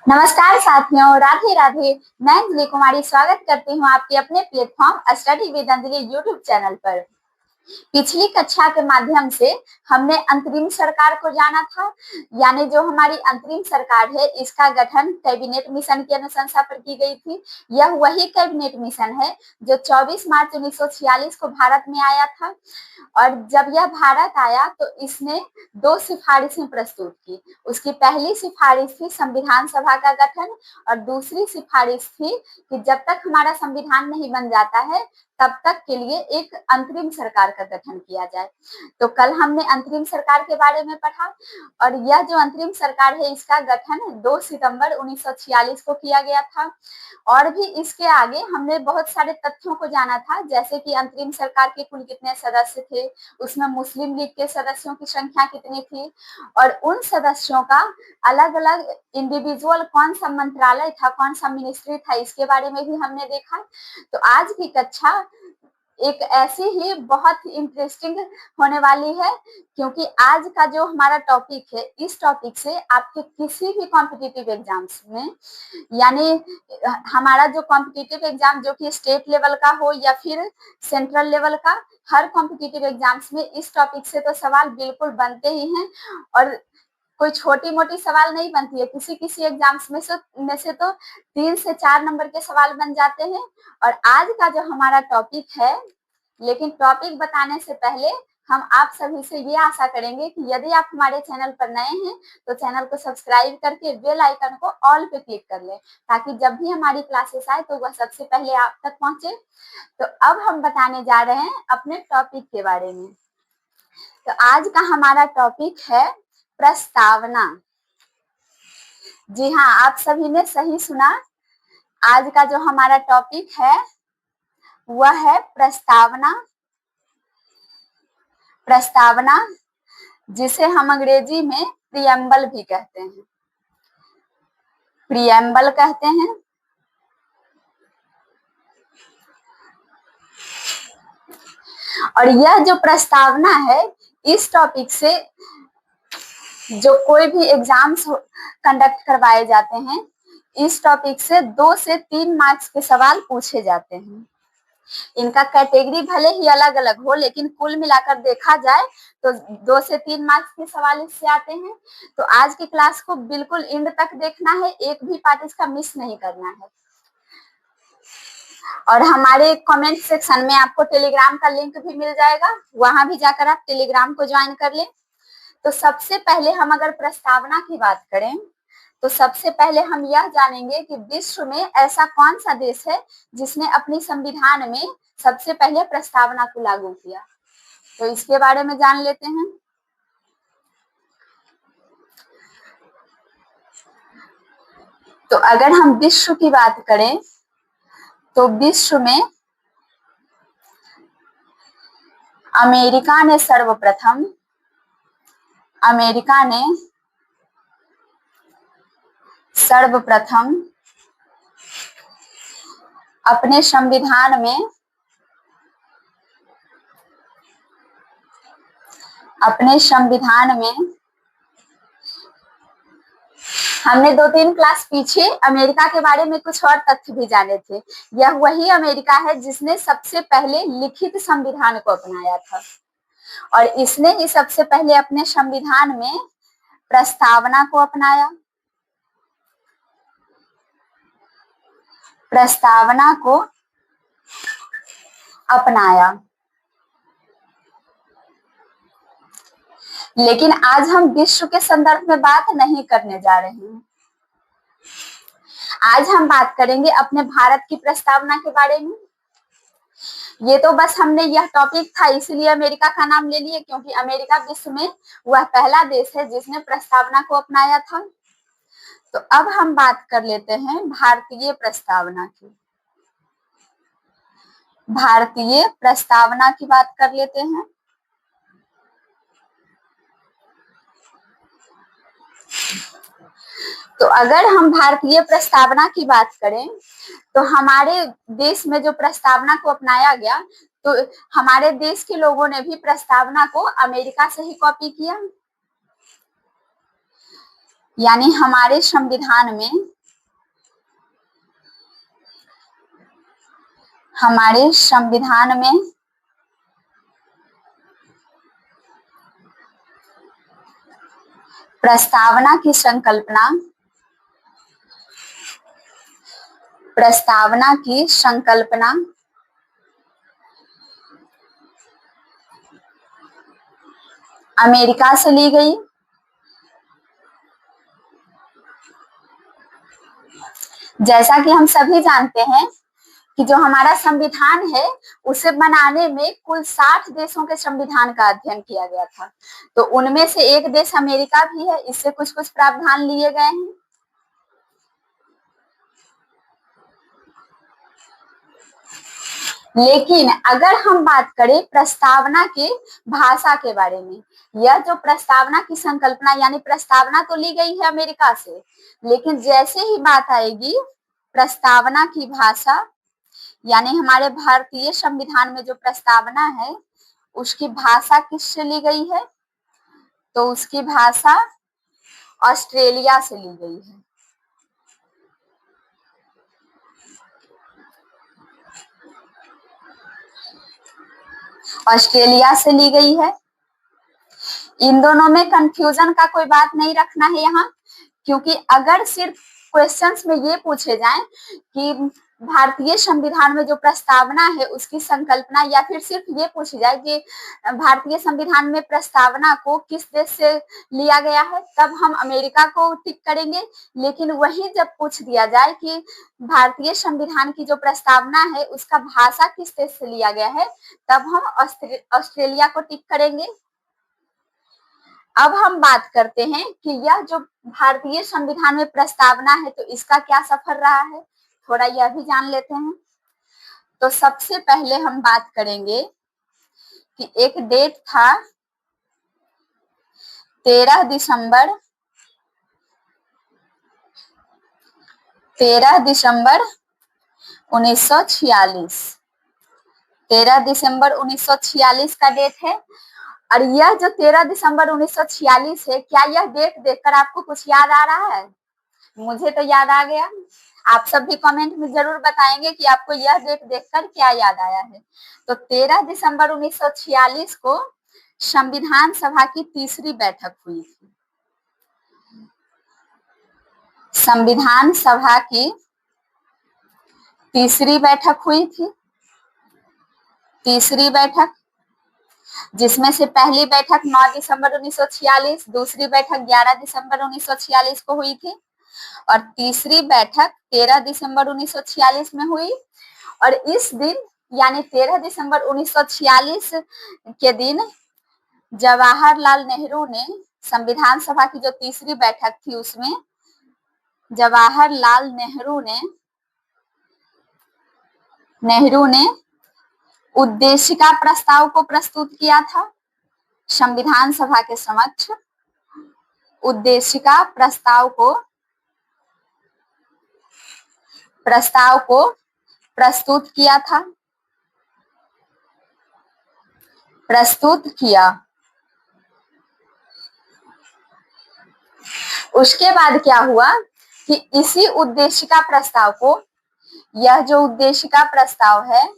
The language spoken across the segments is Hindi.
नमस्कार साथियों, राधे राधे। मैं अंजलि कुमारी स्वागत करती हूँ आपके अपने platform study with Anjali YouTube channel पर। पिछली कक्षा के माध्यम से हमने अंतरिम सरकार को जाना था, यानी जो हमारी अंतरिम सरकार है इसका गठन कैबिनेट मिशन की अनुशंसा पर की गई थी। यह वही कैबिनेट मिशन है जो 24 मार्च 1946 को भारत में आया था। और जब यह भारत आया तो इसने दो सिफारिशें प्रस्तुत की। उसकी पहली सिफारिश थी संविधान सभा का गठन और दूसरी सिफारिश थी कि जब तक हमारा संविधान नहीं बन जाता है तब तक के लिए एक अंतरिम सरकार का गठन किया जाए। तो कल हमने अंतरिम सरकार के बारे में पढ़ा और यह जो अंतरिम सरकार है इसका गठन 2 सितंबर 1946 को किया गया था। और भी इसके आगे हमने बहुत सारे तथ्यों को जाना था, जैसे कि अंतरिम सरकार के कुल कितने सदस्य थे, उसमें मुस्लिम लीग के सदस्यों की संख्या कितनी थी और उन सदस्यों का अलग अलग इंडिविजुअल कौन सा मंत्रालय था, कौन सा मिनिस्ट्री था, इसके बारे में भी हमने देखा। तो आज की कक्षा एक ऐसी ही बहुत इंटरेस्टिंग होने वाली है, क्योंकि आज का जो हमारा टॉपिक है इस टॉपिक से आपके किसी भी कॉम्पिटिटिव एग्जाम्स में, यानी हमारा जो कॉम्पिटिटिव एग्जाम जो कि स्टेट लेवल का हो या फिर सेंट्रल लेवल का, हर कॉम्पिटिटिव एग्जाम्स में इस टॉपिक से तो सवाल बिल्कुल बनते ही हैं। और कोई छोटी मोटी सवाल नहीं बनती है, किसी किसी एग्जाम्स में से तो 3 से 4 नंबर के सवाल बन जाते हैं। और आज का जो हमारा टॉपिक है, लेकिन टॉपिक बताने से पहले हम आप सभी से ये आशा करेंगे कि यदि आप हमारे चैनल पर नए हैं तो चैनल को सब्सक्राइब करके बेल आइकन को ऑल पे क्लिक कर लें, ताकि जब भी हमारी क्लासेस आए तो वह सबसे पहले आप तक पहुंचे। तो अब हम बताने जा रहे हैं अपने टॉपिक के बारे में। तो आज का हमारा टॉपिक है प्रस्तावना। जी हाँ, आप सभी ने सही सुना। आज का जो हमारा टॉपिक है वह है प्रस्तावना। प्रस्तावना जिसे हम अंग्रेजी में प्रियम्बल भी कहते हैं, प्रियम्बल कहते हैं। और यह जो प्रस्तावना है, इस टॉपिक से जो कोई भी एग्जाम्स कंडक्ट करवाए जाते हैं, इस टॉपिक से 2 से 3 मार्क्स के सवाल पूछे जाते हैं। इनका कैटेगरी भले ही अलग अलग हो, लेकिन कुल मिलाकर देखा जाए तो 2 से 3 मार्क्स के सवाल इससे आते हैं। तो आज की क्लास को बिल्कुल एंड तक देखना है, एक भी पार्ट इसका मिस नहीं करना है। और हमारे कमेंट सेक्शन में आपको टेलीग्राम का लिंक भी मिल जाएगा, वहां भी जाकर आप टेलीग्राम को ज्वाइन कर लें। तो सबसे पहले हम अगर प्रस्तावना की बात करें तो सबसे पहले हम यह जानेंगे कि विश्व में ऐसा कौन सा देश है जिसने अपनी संविधान में सबसे पहले प्रस्तावना को लागू किया। तो इसके बारे में जान लेते हैं। तो अगर हम विश्व की बात करें तो विश्व में अमेरिका ने सर्वप्रथम अपने संविधान में हमने 2-3 क्लास पीछे अमेरिका के बारे में कुछ और तथ्य भी जाने थे। यह वही अमेरिका है जिसने सबसे पहले लिखित संविधान को अपनाया था और इसने ही सबसे पहले अपने संविधान में प्रस्तावना को अपनाया। लेकिन आज हम विश्व के संदर्भ में बात नहीं करने जा रहे हैं। आज हम बात करेंगे अपने भारत की प्रस्तावना के बारे में। ये तो बस हमने यह टॉपिक था इसलिए अमेरिका का नाम ले लिए, क्योंकि अमेरिका विश्व में वह पहला देश है जिसने प्रस्तावना को अपनाया था। तो अब हम बात कर लेते हैं भारतीय प्रस्तावना की। भारतीय प्रस्तावना की बात कर लेते हैं। तो अगर हम भारतीय प्रस्तावना की बात करें तो हमारे देश में जो प्रस्तावना को अपनाया गया, तो हमारे देश के लोगों ने भी प्रस्तावना को अमेरिका से ही कॉपी किया। यानी हमारे संविधान में हमारे संविधान में प्रस्तावना की संकल्पना अमेरिका से ली गई। जैसा कि हम सभी जानते हैं कि जो हमारा संविधान है उसे बनाने में कुल 60 देशों के संविधान का अध्ययन किया गया था, तो उनमें से एक देश अमेरिका भी है। इससे कुछ कुछ प्रावधान लिए गए हैं। लेकिन अगर हम बात करें प्रस्तावना के भाषा के बारे में, यह जो प्रस्तावना की संकल्पना यानी प्रस्तावना तो ली गई है अमेरिका से, लेकिन जैसे ही बात आएगी प्रस्तावना की भाषा यानी हमारे भारतीय संविधान में जो प्रस्तावना है उसकी भाषा किससे ली गई है, तो उसकी भाषा ऑस्ट्रेलिया से ली गई है। ऑस्ट्रेलिया से ली गई है। इन दोनों में कंफ्यूजन का कोई बात नहीं रखना है यहाँ, क्योंकि अगर सिर्फ क्वेश्चंस में ये पूछे जाएं कि भारतीय संविधान में जो प्रस्तावना है उसकी संकल्पना, या फिर सिर्फ ये पूछी जाए कि भारतीय संविधान में प्रस्तावना को किस देश से लिया गया है, तब हम अमेरिका को टिक करेंगे। लेकिन वही जब पूछ दिया जाए कि भारतीय संविधान की जो प्रस्तावना है उसका भाषा किस देश से लिया गया है, तब हम ऑस्ट्रेलिया को टिक करेंगे। अब हम बात करते हैं कि यह जो भारतीय संविधान में प्रस्तावना है तो इसका क्या सफर रहा है, थोड़ा यह भी जान लेते हैं। तो सबसे पहले हम बात करेंगे कि एक डेट था 13 दिसंबर 1946। 13 दिसंबर 1946 का डेट है। और यह जो 13 दिसंबर 1946 है, क्या यह डेट देखकर आपको कुछ याद आ रहा है? मुझे तो याद आ गया। आप सब भी कमेंट में जरूर बताएंगे कि आपको यह डेट देखकर क्या याद आया है। तो 13 दिसंबर 1946 को संविधान सभा की तीसरी बैठक हुई थी। संविधान सभा की तीसरी बैठक हुई थी। तीसरी बैठक, जिसमें से पहली बैठक 9 दिसंबर 1946, दूसरी बैठक 11 दिसंबर 1946 को हुई थी और तीसरी बैठक 13 दिसंबर 1946 में हुई। और इस दिन यानी 13 दिसंबर 1946 के दिन जवाहरलाल नेहरू ने संविधान सभा की जो तीसरी बैठक थी उसमें जवाहरलाल नेहरू ने उद्देशिका प्रस्ताव को प्रस्तुत किया था संविधान सभा के समक्ष। उद्देशिका प्रस्ताव को प्रस्तुत किया। उसके बाद क्या हुआ कि इसी उद्देशिका प्रस्ताव को, यह जो उद्देशिका प्रस्ताव है,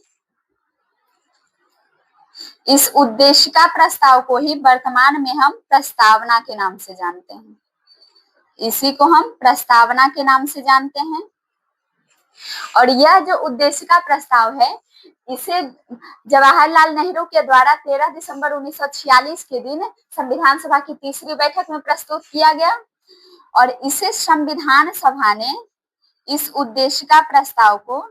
इस उद्देशिका प्रस्ताव को ही वर्तमान में हम प्रस्तावना के नाम से जानते हैं। इसी को हम प्रस्तावना के नाम से जानते हैं। और यह जो उद्देशिका प्रस्ताव है इसे जवाहरलाल नेहरू के द्वारा 13 दिसंबर 1946 के दिन संविधान सभा की तीसरी बैठक में प्रस्तुत किया गया और इसे संविधान सभा ने इस उद्देशिका प्रस्ताव को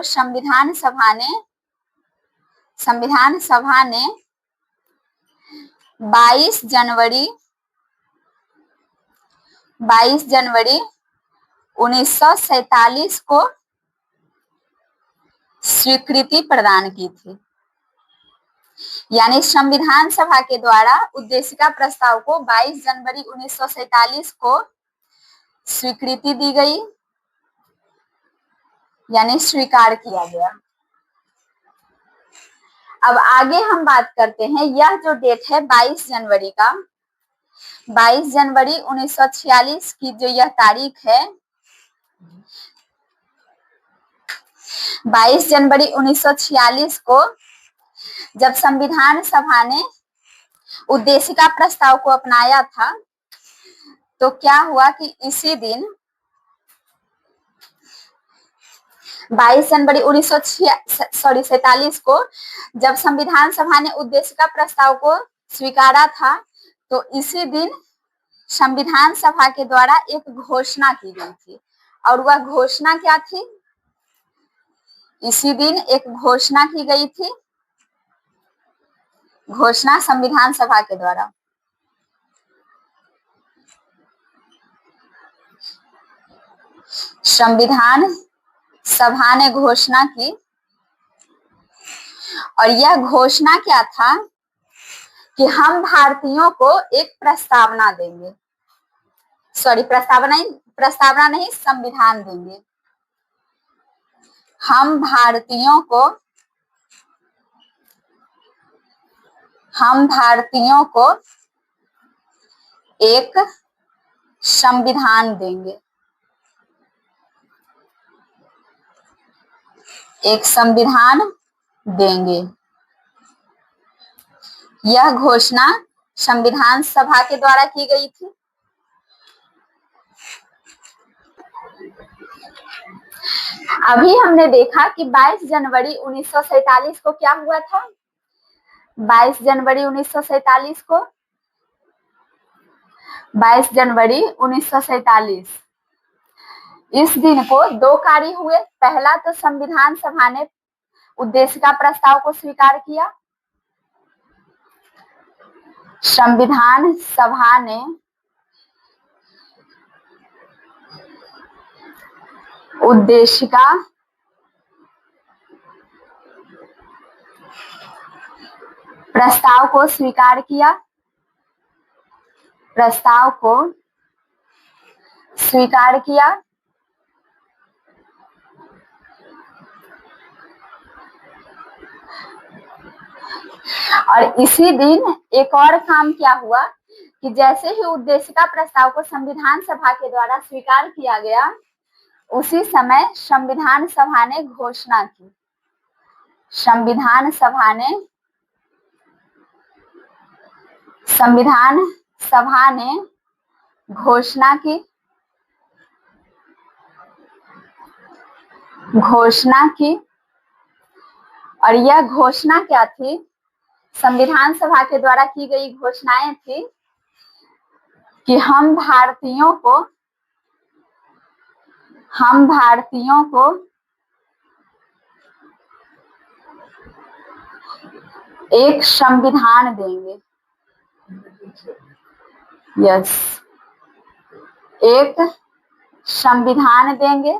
संविधान सभा ने 22 जनवरी 1947 को स्वीकृति प्रदान की थी। यानी संविधान सभा के द्वारा उद्देशिका प्रस्ताव को 22 जनवरी 1947 को स्वीकृति दी गई, यानी स्वीकार किया गया। अब आगे हम बात करते हैं, यह जो डेट है 22 जनवरी का, 22 जनवरी 1946 की जो यह तारीख है, 22 जनवरी 1946 को जब संविधान सभा ने उद्देशिका प्रस्ताव को अपनाया था, तो क्या हुआ कि इसी दिन 22 जनवरी 1947 को जब संविधान सभा ने उद्देशिका प्रस्ताव को स्वीकारा था, तो इसी दिन संविधान सभा के द्वारा एक घोषणा की गई थी। और वह घोषणा क्या थी? इसी दिन एक घोषणा की गई थी, घोषणा संविधान सभा के द्वारा। संविधान सभा ने घोषणा की, और यह घोषणा क्या था कि हम भारतीयों को एक प्रस्तावना देंगे, प्रस्तावना नहीं, संविधान देंगे। हम भारतीयों को एक संविधान देंगे, एक संविधान देंगे। यह घोषणा संविधान सभा के द्वारा की गई थी। अभी हमने देखा कि 22 जनवरी 1947 को क्या हुआ था। 22 जनवरी 1947 इस दिन को दो कार्य हुए। पहला तो संविधान सभा ने उद्देशिका प्रस्ताव को स्वीकार किया। संविधान सभा ने उद्देशिका प्रस्ताव को स्वीकार किया। प्रस्ताव को स्वीकार किया। और इसी दिन एक और काम क्या हुआ कि जैसे ही उद्देशिका प्रस्ताव को संविधान सभा के द्वारा स्वीकार किया गया, उसी समय संविधान सभा ने घोषणा की। संविधान सभा ने घोषणा की। और यह घोषणा क्या थी? संविधान सभा के द्वारा की गई घोषणाएं थी कि हम भारतीयों को एक संविधान देंगे। यस, एक संविधान देंगे।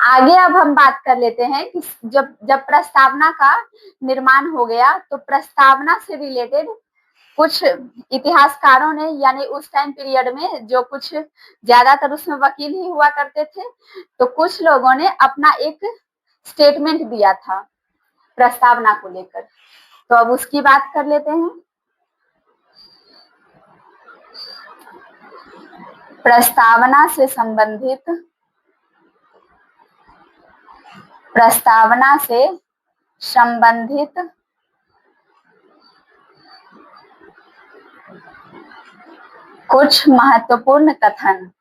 आगे अब हम बात कर लेते हैं कि जब प्रस्तावना का निर्माण हो गया, तो प्रस्तावना से रिलेटेड कुछ इतिहासकारों ने, यानी उस टाइम पीरियड में जो कुछ ज्यादातर उसमें वकील ही हुआ करते थे, तो कुछ लोगों ने अपना एक स्टेटमेंट दिया था प्रस्तावना को लेकर। तो अब उसकी बात कर लेते हैं। प्रस्तावना से संबंधित कुछ महत्वपूर्ण कथन।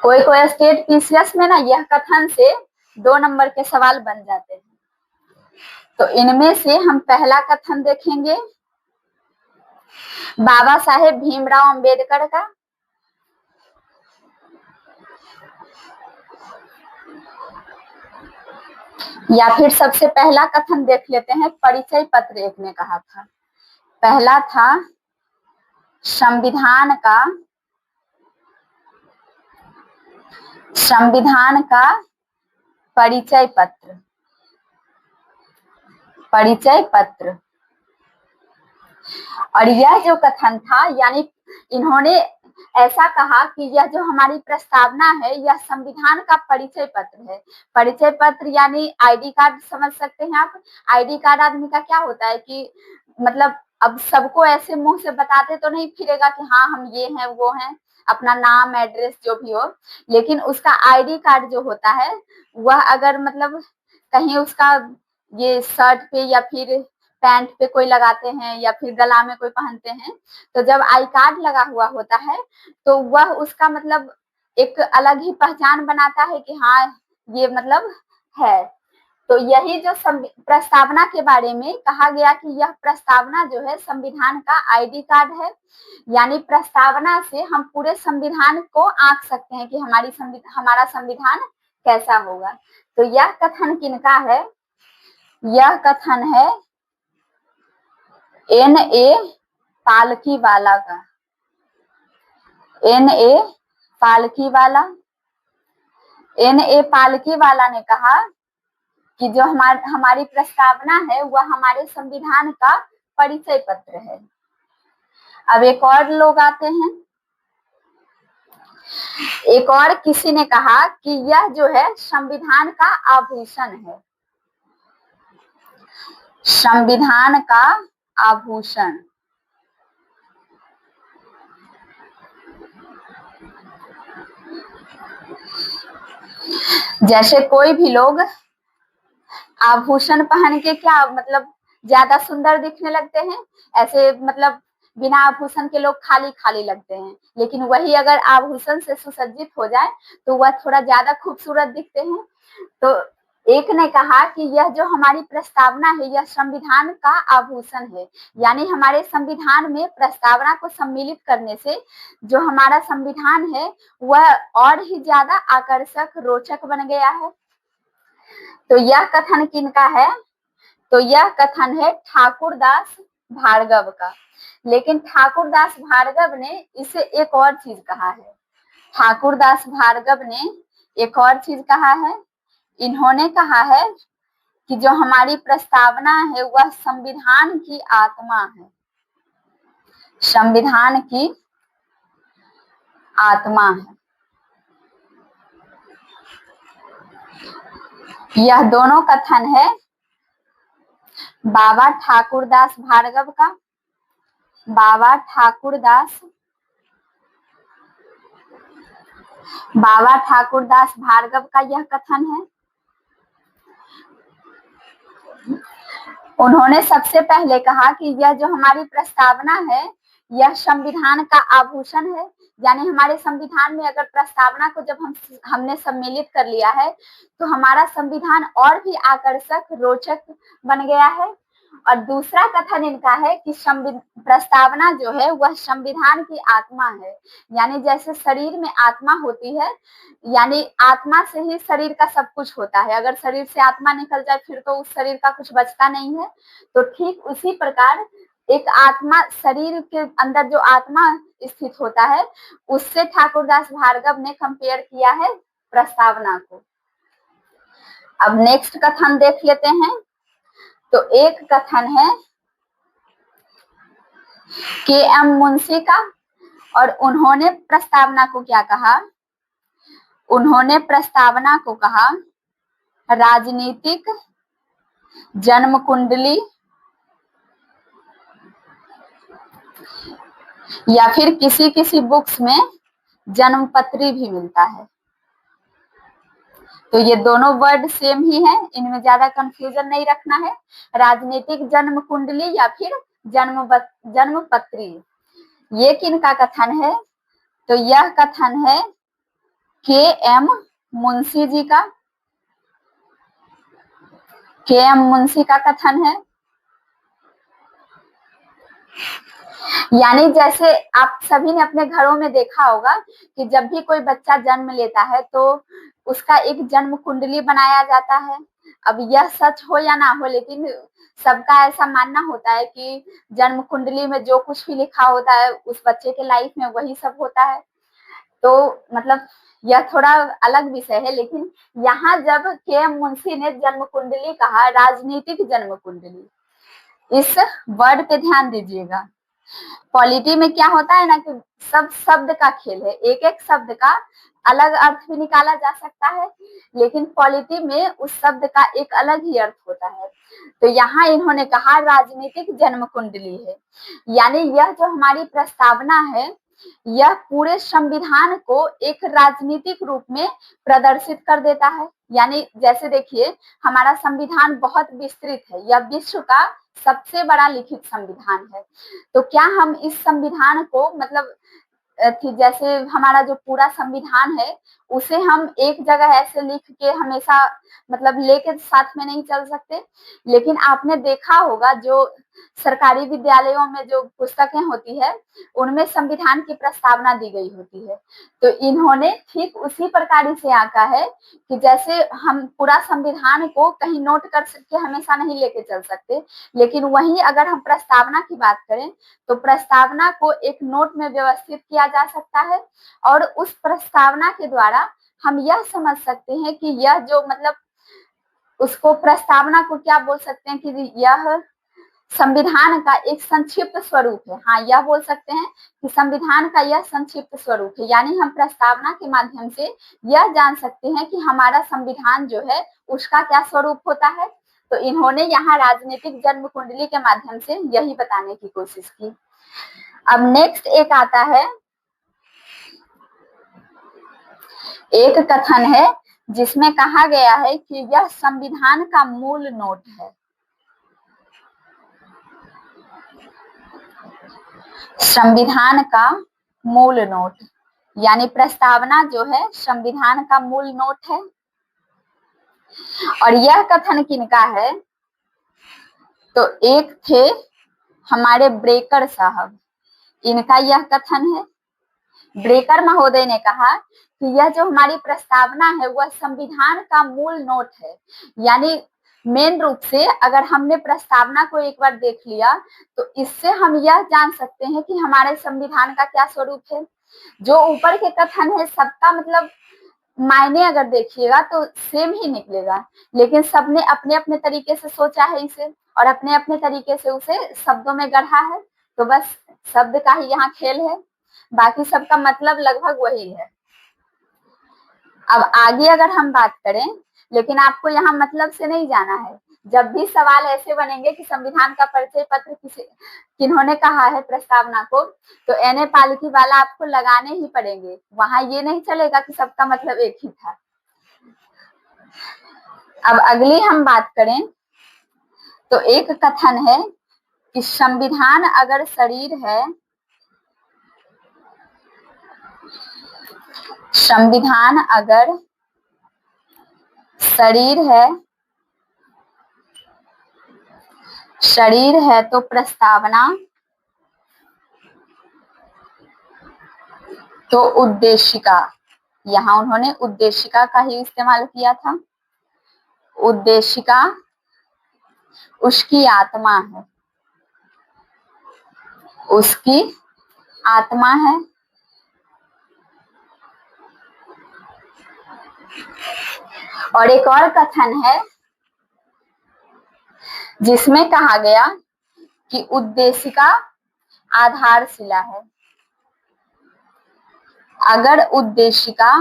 कोई स्टेट पीसीएस में ना यह कथन से 2 नंबर के सवाल बन जाते हैं। तो इनमें से हम पहला कथन देखेंगे बाबा साहेब भीमराव अंबेडकर का। या फिर सबसे पहला कथन देख लेते हैं, परिचय पत्र एक ने कहा था। पहला था संविधान का परिचय पत्र। परिचय पत्र। और यह जो कथन था, यानी इन्होंने ऐसा कहा कि यह जो हमारी प्रस्तावना है यह संविधान का परिचय पत्र है। परिचय पत्र यानी आईडी कार्ड समझ सकते हैं आप। आईडी कार्ड आदमी का क्या होता है कि मतलब अब सबको ऐसे मुंह से बताते तो नहीं फिरेगा कि हाँ हम ये हैं वो हैं, अपना नाम एड्रेस जो भी हो, लेकिन उसका आईडी कार्ड जो होता है वह अगर मतलब कहीं उसका ये शर्ट पे या फिर पैंट पे कोई लगाते हैं या फिर गला में कोई पहनते हैं, तो जब आई कार्ड लगा हुआ होता है तो वह उसका मतलब एक अलग ही पहचान बनाता है कि हाँ ये मतलब है। तो यही जो प्रस्तावना के बारे में कहा गया कि यह प्रस्तावना जो है संविधान का आईडी कार्ड है, यानी प्रस्तावना से हम पूरे संविधान को आंक सकते हैं कि हमारा संविधान कैसा होगा। तो यह कथन किनका है? यह कथन है N.A. पालकीवाला का। N.A. पालकीवाला। N.A. पालकीवाला ने कहा कि जो हमारी प्रस्तावना है वह हमारे संविधान का परिचय पत्र है। अब एक और लोग आते हैं। एक और किसी ने कहा कि यह जो है संविधान का आभूषण है। संविधान का आभूषण। जैसे कोई भी लोग आभूषण पहन के क्या मतलब ज्यादा सुंदर दिखने लगते हैं, ऐसे मतलब बिना आभूषण के लोग खाली खाली लगते हैं, लेकिन वही अगर आभूषण से सुसज्जित हो जाए तो वह थोड़ा ज्यादा खूबसूरत दिखते हैं। तो एक ने कहा कि यह जो हमारी प्रस्तावना है यह संविधान का आभूषण है, यानी हमारे संविधान में प्रस्तावना को सम्मिलित करने से जो हमारा संविधान है वह और ही ज्यादा आकर्षक रोचक बन गया है। तो यह कथन किनका है? तो यह कथन है ठाकुरदास भार्गव का। लेकिन ठाकुरदास भार्गव ने इसे एक और चीज कहा है। ठाकुरदास भार्गव ने एक और चीज कहा है। इन्होंने कहा है कि जो हमारी प्रस्तावना है वह संविधान की आत्मा है। संविधान की आत्मा है। यह दोनों कथन है बाबा ठाकुरदास भार्गव का। बाबा ठाकुरदास भार्गव का यह कथन है। उन्होंने सबसे पहले कहा कि यह जो हमारी प्रस्तावना है यह संविधान का आभूषण है, यानी हमारे संविधान में अगर प्रस्तावना को जब हमने सम्मिलित कर लिया है तो हमारा संविधान और भी आकर्षक रोचक बन गया है। और दूसरा कथन इनका है कि प्रस्तावना जो है वह संविधान की आत्मा है, यानी जैसे शरीर में आत्मा होती है, यानी आत्मा से ही शरीर का सब कुछ होता है, अगर शरीर से आत्मा निकल जाए फिर तो उस शरीर का कुछ बचता नहीं है। तो ठीक उसी प्रकार एक आत्मा, शरीर के अंदर जो आत्मा स्थित होता है उससे ठाकुरदास भार्गव ने कंपेयर किया है प्रस्तावना को। अब नेक्स्ट कथन देख लेते हैं। तो एक कथन है K.M. मुंशी का, और उन्होंने प्रस्तावना को क्या कहा? उन्होंने प्रस्तावना को कहा राजनीतिक जन्म कुंडली या फिर किसी किसी बुक्स में जन्म पत्री भी मिलता है। तो ये दोनों वर्ड सेम ही है, इनमें ज्यादा कंफ्यूजन नहीं रखना है। राजनीतिक जन्म कुंडली या फिर जन्म पत्री, ये किनका कथन है? तो यह कथन है K.M. मुंशी जी का। K.M. मुंशी का कथन है। यानी जैसे आप सभी ने अपने घरों में देखा होगा कि जब भी कोई बच्चा जन्म लेता है तो उसका एक जन्म कुंडली बनाया जाता है। अब यह सच हो या ना हो, लेकिन सबका ऐसा मानना होता है कि जन्म कुंडली में जो कुछ भी लिखा होता है उस बच्चे के लाइफ में वही सब होता है। तो मतलब यह थोड़ा अलग विषय है, लेकिन यहाँ जब के एम मुंशी ने जन्म कुंडली कहा, राजनीतिक जन्म कुंडली, इस वर्ड पे ध्यान दीजिएगा। पॉलिटी में क्या होता है ना कि सब शब्द का खेल है, एक एक शब्द का अलग अर्थ भी निकाला जा सकता है, लेकिन पॉलिटी में उस शब्द का एक अलग ही अर्थ होता है। तो यहाँ इन्होंने कहा राजनीतिक जन्म कुंडली है, यानी यह जो हमारी प्रस्तावना है यह पूरे संविधान को एक राजनीतिक रूप में प्रदर्शित कर देता है। यानी जैसे देखिए हमारा संविधान बहुत विस्तृत है, यह विश्व का सबसे बड़ा लिखित संविधान है। तो क्या हम इस संविधान को मतलब जैसे हमारा जो पूरा संविधान है उसे हम एक जगह ऐसे लिख के हमेशा मतलब लेके साथ में नहीं चल सकते। लेकिन आपने देखा होगा जो सरकारी विद्यालयों में जो पुस्तकें होती है उनमें संविधान की प्रस्तावना दी गई होती है। तो इन्होंने ठीक उसी प्रकार से आंका है कि जैसे हम पूरा संविधान को कहीं नोट कर के हमेशा नहीं लेके चल सकते, लेकिन वहीं अगर हम प्रस्तावना की बात करें तो प्रस्तावना को एक नोट में व्यवस्थित किया जा सकता है और उस प्रस्तावना के द्वारा हम यह समझ सकते हैं कि यह जो मतलब उसको प्रस्तावना को क्या बोल सकते हैं कि यह संविधान का एक संक्षिप्त स्वरूप है। हाँ, यह बोल सकते हैं कि संविधान का यह संक्षिप्त स्वरूप है, यानी हम प्रस्तावना के माध्यम से यह जान सकते हैं कि हमारा संविधान जो है उसका क्या स्वरूप होता है। तो इन्होंने यहाँ राजनीतिक जन्म कुंडली के माध्यम से यही बताने की कोशिश की। अब नेक्स्ट एक आता है, एक कथन है जिसमें कहा गया है कि यह संविधान का मूल नोट है। संविधान का मूल नोट, यानी प्रस्तावना जो है संविधान का मूल नोट है। और यह कथन किनका है? तो एक थे हमारे ब्रेकर साहब, इनका यह कथन है। ब्रेकर महोदय ने कहा कि यह जो हमारी प्रस्तावना है वह संविधान का मूल नोट है, यानी मेन रूप से अगर हमने प्रस्तावना को एक बार देख लिया तो इससे हम यह जान सकते हैं कि हमारे संविधान का क्या स्वरूप है। जो ऊपर के कथन है सबका मतलब मायने अगर देखिएगा तो सेम ही निकलेगा, लेकिन सबने अपने अपने तरीके से सोचा है इसे और अपने अपने तरीके से उसे शब्दों में गढ़ा है। तो बस शब्द का ही यहाँ खेल है, बाकी सबका मतलब लगभग वही है। अब आगे अगर हम बात करें, लेकिन आपको यहाँ मतलब से नहीं जाना है। जब भी सवाल ऐसे बनेंगे कि संविधान का परिचय पत्र किन्होंने कहा है प्रस्तावना को, तो एन पालकी वाला आपको लगाने ही पड़ेंगे। वहां ये नहीं चलेगा कि सबका मतलब एक ही था। अब अगली हम बात करें तो एक कथन है कि संविधान अगर शरीर है, संविधान अगर शरीर है तो प्रस्तावना तो उद्देशिका, यहाँ उन्होंने उद्देशिका का ही इस्तेमाल किया था। उद्देशिका उसकी आत्मा है, उसकी आत्मा है। और एक और कथन है जिसमें कहा गया कि उद्देशिका आधारशिला है। अगर उद्देशिका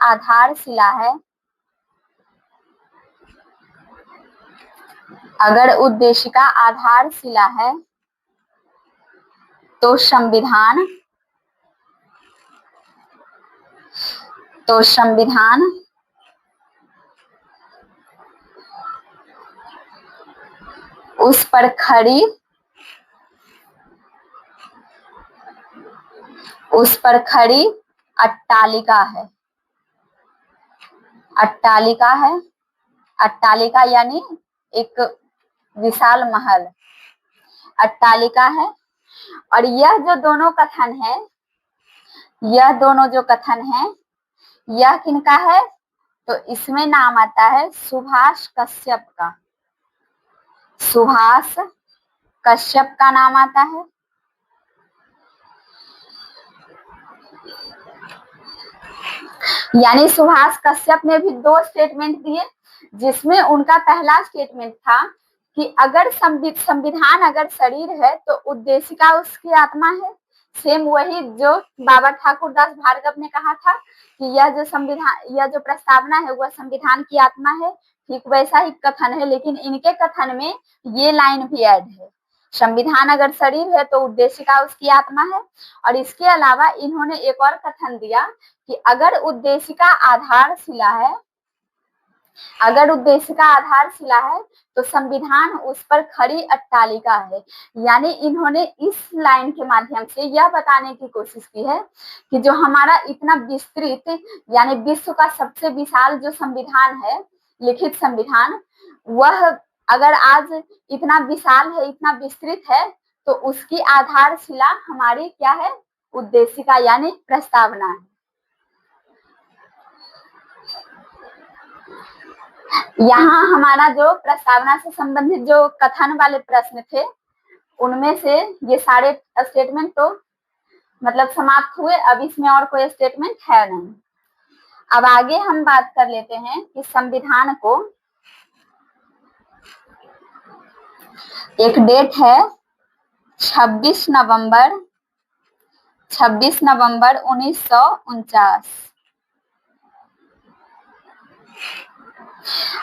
आधारशिला है, अगर उद्देशिका आधारशिला है तो संविधान उस पर खड़ी अट्टालिका है। अट्टालिका यानी एक विशाल महल, अट्टालिका है। और यह जो दोनों कथन है, यह दोनों जो कथन है यह किनका है? तो इसमें नाम आता है सुभाष कश्यप का। सुभाष कश्यप का नाम आता है। यानी सुभाष कश्यप ने भी 2 स्टेटमेंट दिए, जिसमें उनका पहला स्टेटमेंट था कि अगर संविधान अगर शरीर है तो उद्देशिका उसकी आत्मा है। सेम वही जो बाबा ठाकुर दास भार्गव ने कहा था कि यह जो प्रस्तावना है वह संविधान की आत्मा है, ठीक वैसा ही कथन है, लेकिन इनके कथन में ये लाइन भी ऐड है, संविधान अगर शरीर है तो उद्देशिका उसकी आत्मा है। और इसके अलावा इन्होंने एक और कथन दिया कि अगर उद्देशिका आधारशिला है, अगर उद्देशिका आधारशिला है तो संविधान उस पर खड़ी अट्टालिका है। यानी इन्होंने इस लाइन के माध्यम से यह बताने की कोशिश की है कि जो हमारा इतना विस्तृत यानी विश्व का सबसे विशाल जो संविधान है, लिखित संविधान, वह अगर आज इतना विशाल है, इतना विस्तृत है, तो उसकी आधारशिला हमारी क्या है? उद्देशिका यानी प्रस्तावना है। यहाँ हमारा जो प्रस्तावना से संबंधित जो कथन वाले प्रश्न थे, उनमें से ये सारे स्टेटमेंट तो मतलब समाप्त हुए। अब इसमें और कोई स्टेटमेंट है नहीं। अब आगे हम बात कर लेते हैं कि संविधान को एक डेट है 26 नवंबर 1949।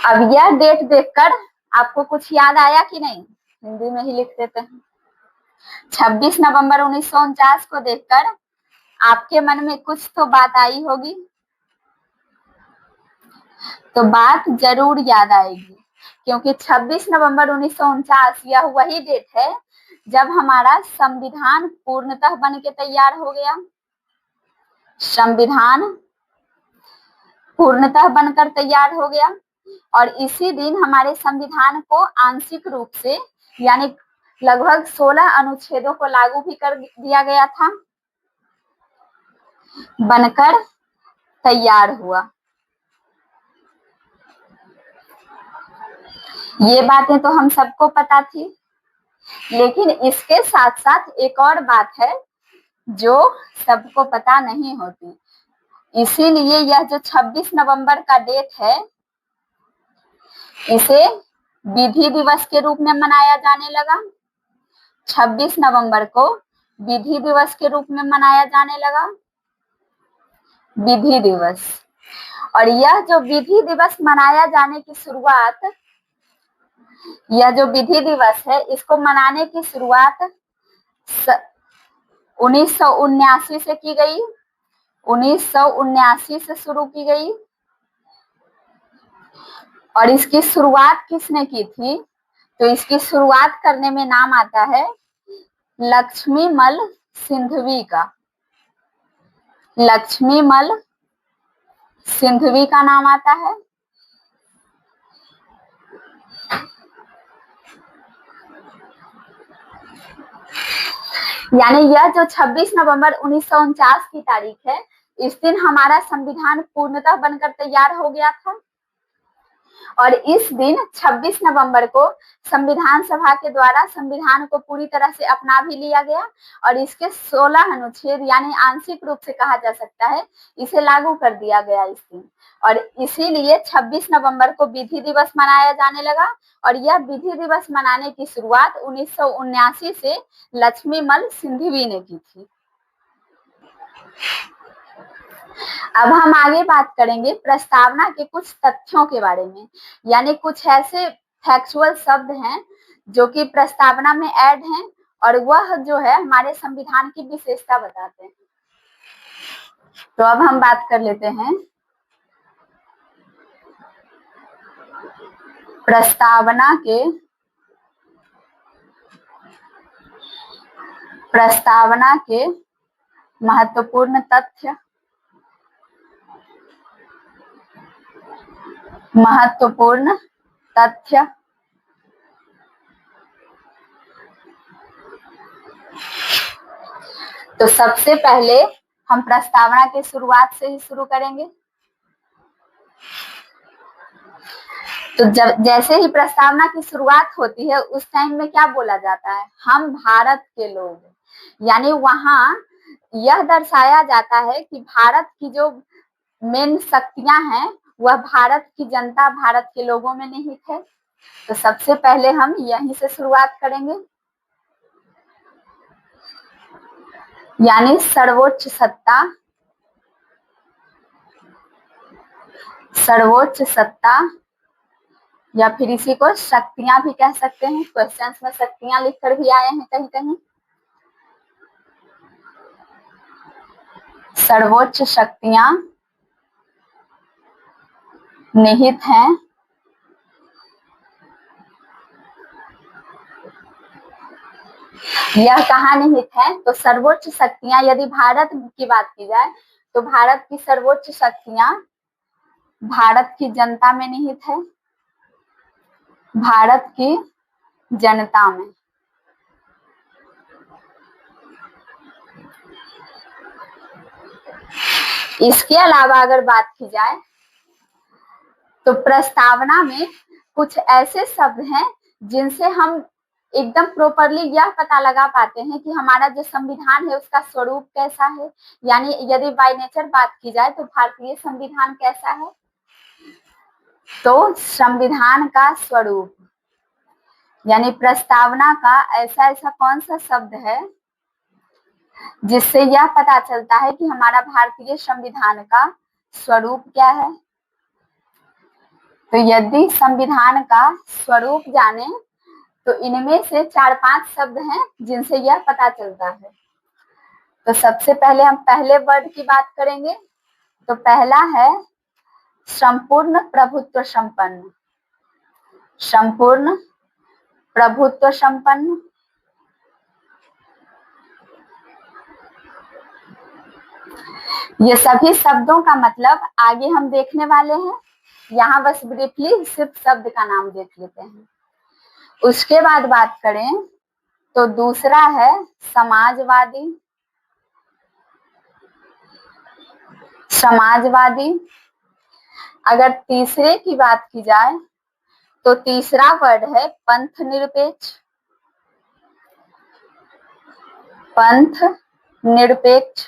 अब यह डेट देखकर आपको कुछ याद आया कि नहीं? हिंदी में ही लिख देते हैं। 26 नवंबर 1949 को देखकर आपके मन में कुछ तो बात आई होगी, तो बात जरूर याद आएगी, क्योंकि 26 नवंबर 1949 यह वही डेट है जब हमारा संविधान पूर्णतः बन के तैयार हो गया। संविधान पूर्णतः बनकर तैयार हो गया और इसी दिन हमारे संविधान को आंशिक रूप से यानी लगभग 16 अनुच्छेदों को लागू भी कर दिया गया था, बनकर तैयार हुआ। ये बातें तो हम सबको पता थी, लेकिन इसके साथ साथ एक और बात है जो सबको पता नहीं होती। इसीलिए यह जो 26 नवंबर का डेट है, इसे विधि दिवस के रूप में मनाया जाने लगा। 26 नवंबर को विधि दिवस के रूप में मनाया जाने लगा, विधि दिवस। और यह जो विधि दिवस मनाया जाने की शुरुआत, यह जो विधि दिवस है, इसको मनाने की शुरुआत 1979 से की गई। 1979 से शुरू की गई। और इसकी शुरुआत किसने की थी? तो इसकी शुरुआत करने में नाम आता है लक्ष्मीमल सिंघवी का। लक्ष्मीमल सिंघवी का नाम आता है। यानी यह जो 26 नवंबर 1949 की तारीख है, इस दिन हमारा संविधान पूर्णतः बनकर तैयार हो गया था। और इस दिन 26 नवंबर को संविधान सभा के द्वारा संविधान को पूरी तरह से अपना भी लिया गया और इसके 16 अनुच्छेद यानी आंशिक रूप से कहा जा सकता है, इसे लागू कर दिया गया इस दिन। और इसीलिए 26 नवंबर को विधि दिवस मनाया जाने लगा और यह विधि दिवस मनाने की शुरुआत 1979 से लक्ष्मीमल सिंघवी ने की थी। अब हम आगे बात करेंगे प्रस्तावना के कुछ तथ्यों के बारे में, यानी कुछ ऐसे फैक्चुअल शब्द हैं जो कि प्रस्तावना में ऐड हैं और वह जो है हमारे संविधान की विशेषता बताते हैं। तो अब हम बात कर लेते हैं प्रस्तावना के महत्वपूर्ण तथ्य। तो सबसे पहले हम प्रस्तावना की शुरुआत से ही शुरू करेंगे। तो जब जैसे ही प्रस्तावना की शुरुआत होती है उस टाइम में क्या बोला जाता है, हम भारत के लोग, यानी वहां यह दर्शाया जाता है कि भारत की जो मेन शक्तियां हैं वह भारत की जनता, भारत के लोगों में निहित है। तो सबसे पहले हम यहीं से शुरुआत करेंगे, यानी सर्वोच्च सत्ता, सर्वोच्च सत्ता या फिर इसी को शक्तियां भी कह सकते हैं। क्वेश्चंस में शक्तियां लिखकर भी आए हैं कहीं कहीं। सर्वोच्च शक्तियां निहित हैं यह कहाँ निहित है, तो सर्वोच्च शक्तियां यदि भारत की बात की जाए तो भारत की सर्वोच्च शक्तियां भारत की जनता में निहित है, भारत की जनता में। इसके अलावा अगर बात की जाए तो प्रस्तावना में कुछ ऐसे शब्द हैं जिनसे हम एकदम प्रॉपरली यह पता लगा पाते हैं कि हमारा जो संविधान है उसका स्वरूप कैसा है। यानी यदि बाय नेचर बात की जाए तो भारतीय संविधान कैसा है, तो संविधान का स्वरूप, यानी प्रस्तावना का ऐसा ऐसा कौन सा शब्द है जिससे यह पता चलता है कि हमारा भारतीय संविधान का स्वरूप क्या है। तो यदि संविधान का स्वरूप जाने तो इनमें से 4-5 शब्द हैं जिनसे यह पता चलता है। तो सबसे पहले हम पहले वर्ड की बात करेंगे। तो पहला है संपूर्ण प्रभुत्व संपन्न, संपूर्ण प्रभुत्व संपन्न। ये सभी शब्दों का मतलब आगे हम देखने वाले हैं, यहाँ बस ब्रीफली सिर्फ शब्द का नाम देख लेते हैं। उसके बाद बात करें तो दूसरा है समाजवादी, समाजवादी। अगर तीसरे की बात की जाए तो तीसरा वर्ड है पंथ निरपेक्ष, पंथ निरपेक्ष।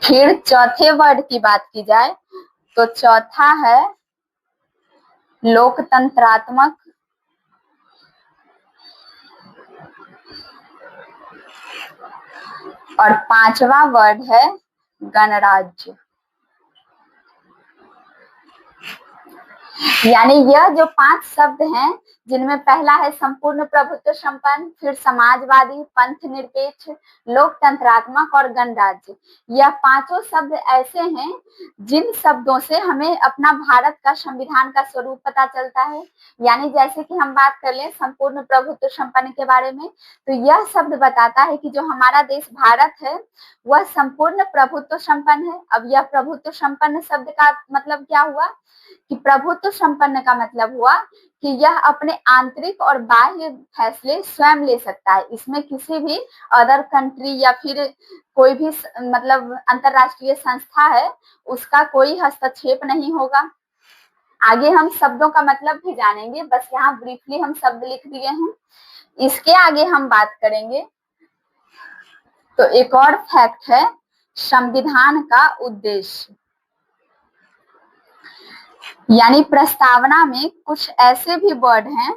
फिर चौथे वर्ड की बात की जाए तो चौथा है लोकतंत्रात्मक, और पांचवा वर्ड है गणराज्य। यानी यह जो 5 शब्द हैं जिनमें पहला है संपूर्ण प्रभुत्व संपन्न, फिर समाजवादी, पंथ निरपेक्ष, लोकतंत्रात्मक और गणराज्य, यह पांचों शब्द ऐसे हैं जिन शब्दों से हमें अपना भारत का संविधान का स्वरूप पता चलता है। यानी जैसे कि हम बात कर लें संपूर्ण प्रभुत्व संपन्न के बारे में, तो यह शब्द बताता है कि जो हमारा देश भारत है वह संपूर्ण प्रभुत्व संपन्न है। अब यह प्रभुत्व संपन्न शब्द का मतलब क्या हुआ कि प्रभुत्व संपन्न का मतलब हुआ कि यह अपने आंतरिक और बाह्य फैसले स्वयं ले सकता है, इसमें किसी भी अदर कंट्री या फिर कोई भी मतलब अंतरराष्ट्रीय संस्था है उसका कोई हस्तक्षेप नहीं होगा। आगे हम शब्दों का मतलब भी जानेंगे, बस यहाँ ब्रीफली हम शब्द लिख दिए हैं। इसके आगे हम बात करेंगे तो एक और फैक्ट है संविधान का उद्देश्य, यानी प्रस्तावना में कुछ ऐसे भी वर्ड हैं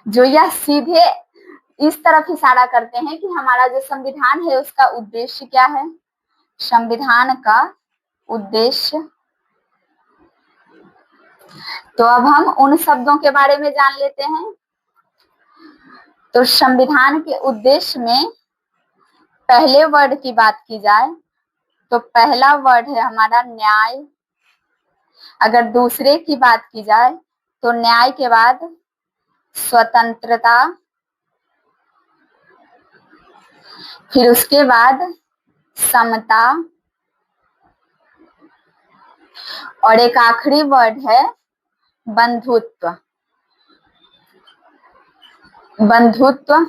जो यह सीधे इस तरफ इशारा करते हैं कि हमारा जो संविधान है उसका उद्देश्य क्या है। संविधान का उद्देश्य, तो अब हम उन शब्दों के बारे में जान लेते हैं। तो संविधान के उद्देश्य में पहले वर्ड की बात की जाए तो पहला वर्ड है हमारा न्याय। अगर दूसरे की बात की जाए तो न्याय के बाद स्वतंत्रता, फिर उसके बाद समता, और एक आखिरी वर्ड है बंधुत्व, बंधुत्व।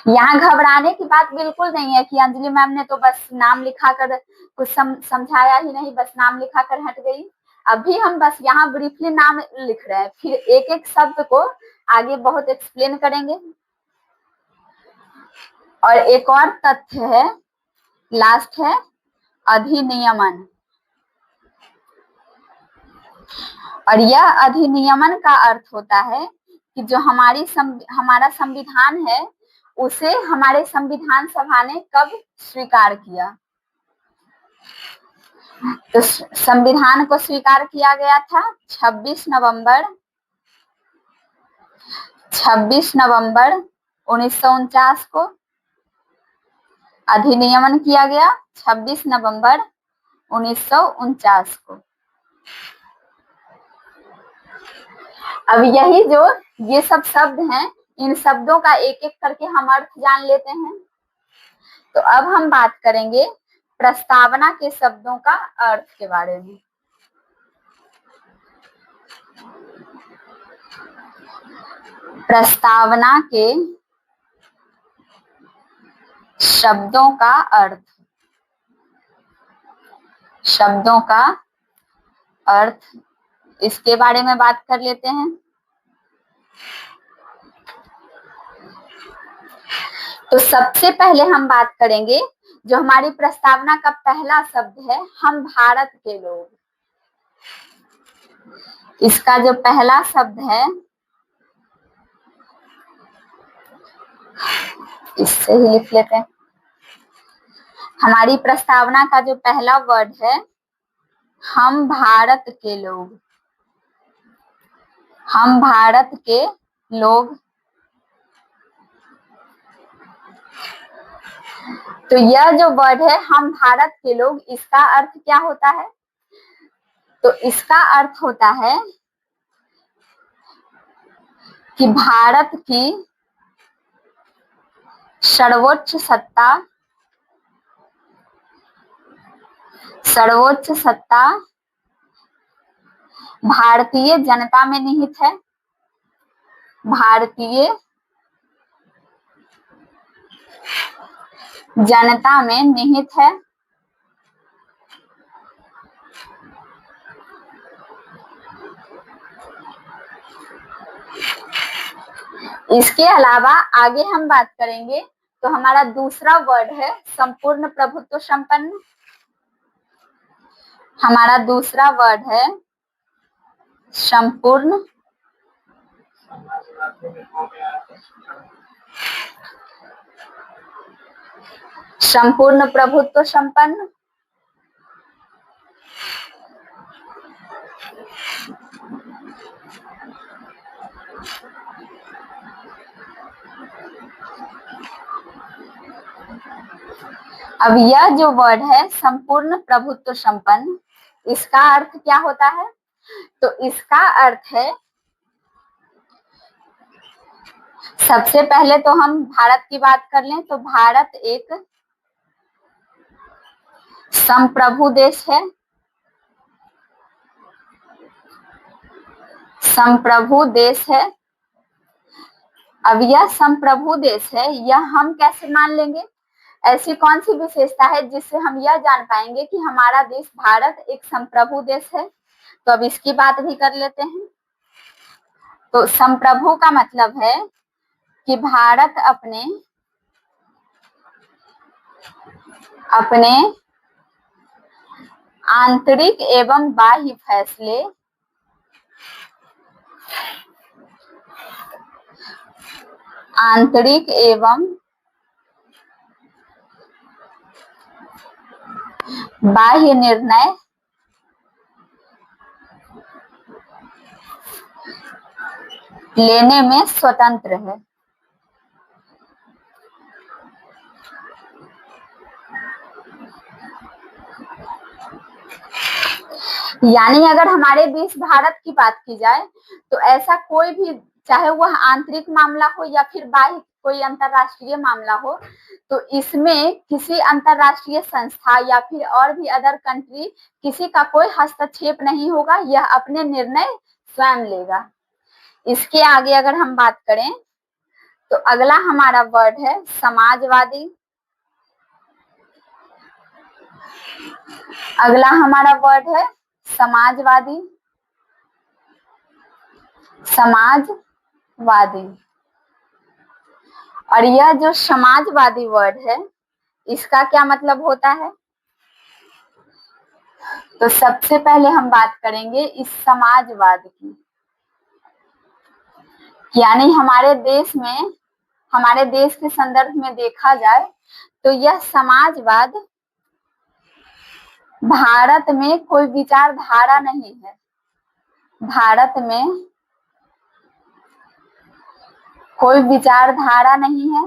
यहाँ घबराने की बात बिल्कुल नहीं है कि अंजलि मैम ने तो बस नाम लिखाकर कुछ समझाया ही नहीं, बस नाम लिखाकर हट गई। अभी हम बस यहाँ ब्रीफली नाम लिख रहे हैं, फिर एक एक शब्द को आगे बहुत एक्सप्लेन करेंगे। और एक और तथ्य है, लास्ट है अधिनियमन। और यह अधिनियमन का अर्थ होता है कि जो हमारा संविधान है उसे हमारे संविधान सभा ने कब स्वीकार किया। तो संविधान को स्वीकार किया गया था 26 नवंबर 1949 को। अधिनियमन किया गया 26 नवंबर 1949 को। अब ये सब शब्द हैं, इन शब्दों का एक एक करके हम अर्थ जान लेते हैं। तो अब हम बात करेंगे प्रस्तावना के शब्दों का अर्थ के बारे में। प्रस्तावना के शब्दों का अर्थ, शब्दों का अर्थ, इसके बारे में बात कर लेते हैं। तो सबसे पहले हम बात करेंगे जो हमारी प्रस्तावना का पहला शब्द है, हम भारत के लोग। इसका जो पहला शब्द है, इससे ही लिख लेते हैं। हमारी प्रस्तावना का जो पहला वर्ड है, हम भारत के लोग, हम भारत के लोग। तो यह जो वर्ड है हम भारत के लोग, इसका अर्थ क्या होता है? तो इसका अर्थ होता है कि भारत की सर्वोच्च सत्ता भारतीय जनता में निहित है। भारतीय जनता में निहित है। इसके अलावा आगे हम बात करेंगे तो हमारा दूसरा वर्ड है संपूर्ण प्रभुत्व संपन्न। हमारा दूसरा वर्ड है संपूर्ण प्रभुत्व संपन्न। अब यह जो वर्ड है संपूर्ण प्रभुत्व संपन्न, इसका अर्थ क्या होता है? तो इसका अर्थ है, सबसे पहले तो हम भारत की बात कर लें तो भारत एक संप्रभु देश है। संप्रभु देश है। अब यह संप्रभु देश है, यह हम कैसे मान लेंगे? ऐसी कौन सी विशेषता है जिससे हम यह जान पाएंगे कि हमारा देश भारत एक संप्रभु देश है? तो अब इसकी बात भी कर लेते हैं। तो संप्रभु का मतलब है कि भारत अपने आंतरिक एवं बाह्य फैसले आंतरिक एवं बाह्य निर्णय लेने में स्वतंत्र है। यानी अगर हमारे देश भारत की बात की जाए तो ऐसा कोई भी, चाहे वह आंतरिक मामला हो या फिर बाह्य कोई अंतरराष्ट्रीय मामला हो, तो इसमें किसी अंतरराष्ट्रीय संस्था या फिर और भी अदर कंट्री, किसी का कोई हस्तक्षेप नहीं होगा। यह अपने निर्णय स्वयं लेगा। इसके आगे अगर हम बात करें तो अगला हमारा वर्ड है समाजवादी। अगला हमारा वर्ड है समाजवादी। समाजवादी। और यह जो समाजवादी वर्ड है इसका क्या मतलब होता है? तो सबसे पहले हम बात करेंगे इस समाजवाद की, यानी हमारे देश के संदर्भ में देखा जाए तो यह समाजवाद भारत में कोई विचारधारा नहीं है। भारत में कोई विचारधारा नहीं है।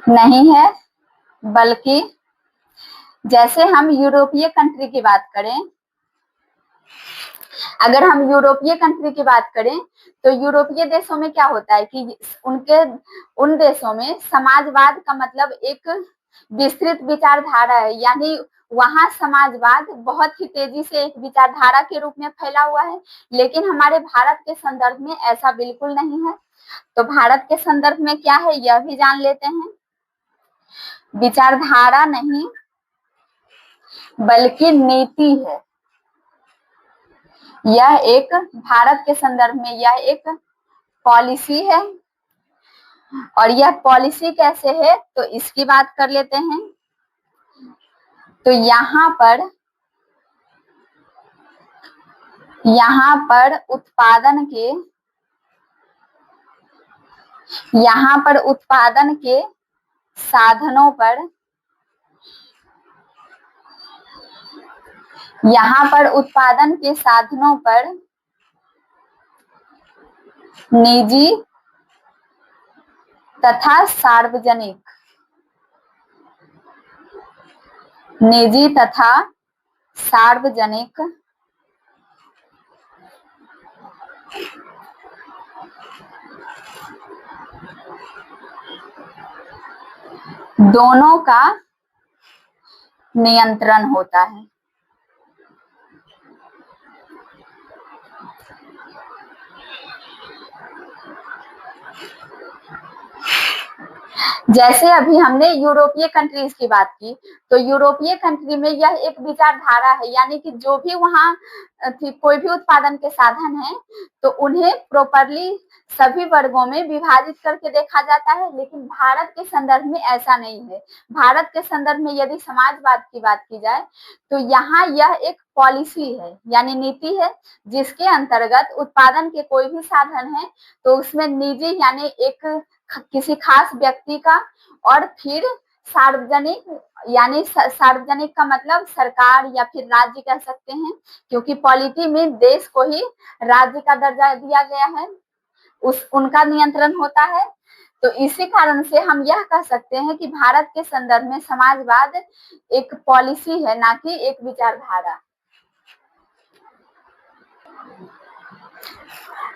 नहीं है, बल्कि जैसे हम यूरोपीय कंट्री की बात करें, अगर हम यूरोपीय कंट्री की बात करें तो यूरोपीय देशों में क्या होता है कि उन देशों में समाजवाद का मतलब एक विस्तृत विचारधारा है, यानी वहां समाजवाद बहुत ही तेजी से एक विचारधारा के रूप में फैला हुआ है। लेकिन हमारे भारत के संदर्भ में ऐसा बिल्कुल नहीं है। तो भारत के संदर्भ में क्या है यह भी जान लेते हैं। विचारधारा नहीं बल्कि नीति है। यह एक भारत के संदर्भ में यह एक पॉलिसी है। और यह पॉलिसी कैसे है तो इसकी बात कर लेते हैं। तो यहाँ पर उत्पादन के साधनों पर निजी तथा सार्वजनिक दोनों का नियंत्रण होता है। जैसे अभी हमने यूरोपीय कंट्रीज की बात की, तो यूरोपीय कंट्री में यह एक विचारधारा है, यानी कि जो भी वहाँ कोई भी उत्पादन के साधन है तो उन्हें प्रॉपरली सभी वर्गों में विभाजित करके देखा जाता है। लेकिन भारत के संदर्भ में ऐसा नहीं है। भारत के संदर्भ में यदि समाजवाद की बात की जाए तो यहाँ यह एक पॉलिसी है, यानी नीति है, जिसके अंतर्गत उत्पादन के कोई भी साधन है तो उसमें निजी यानी एक किसी खास व्यक्ति का और फिर सार्वजनिक, यानी सार्वजनिक का मतलब सरकार या फिर राज्य कह सकते हैं, क्योंकि पॉलिटी में देश को ही राज्य का दर्जा दिया गया है, उनका नियंत्रण होता है। तो इसी कारण से हम यह कह सकते हैं कि भारत के संदर्भ में समाजवाद एक पॉलिसी है, ना कि एक विचारधारा।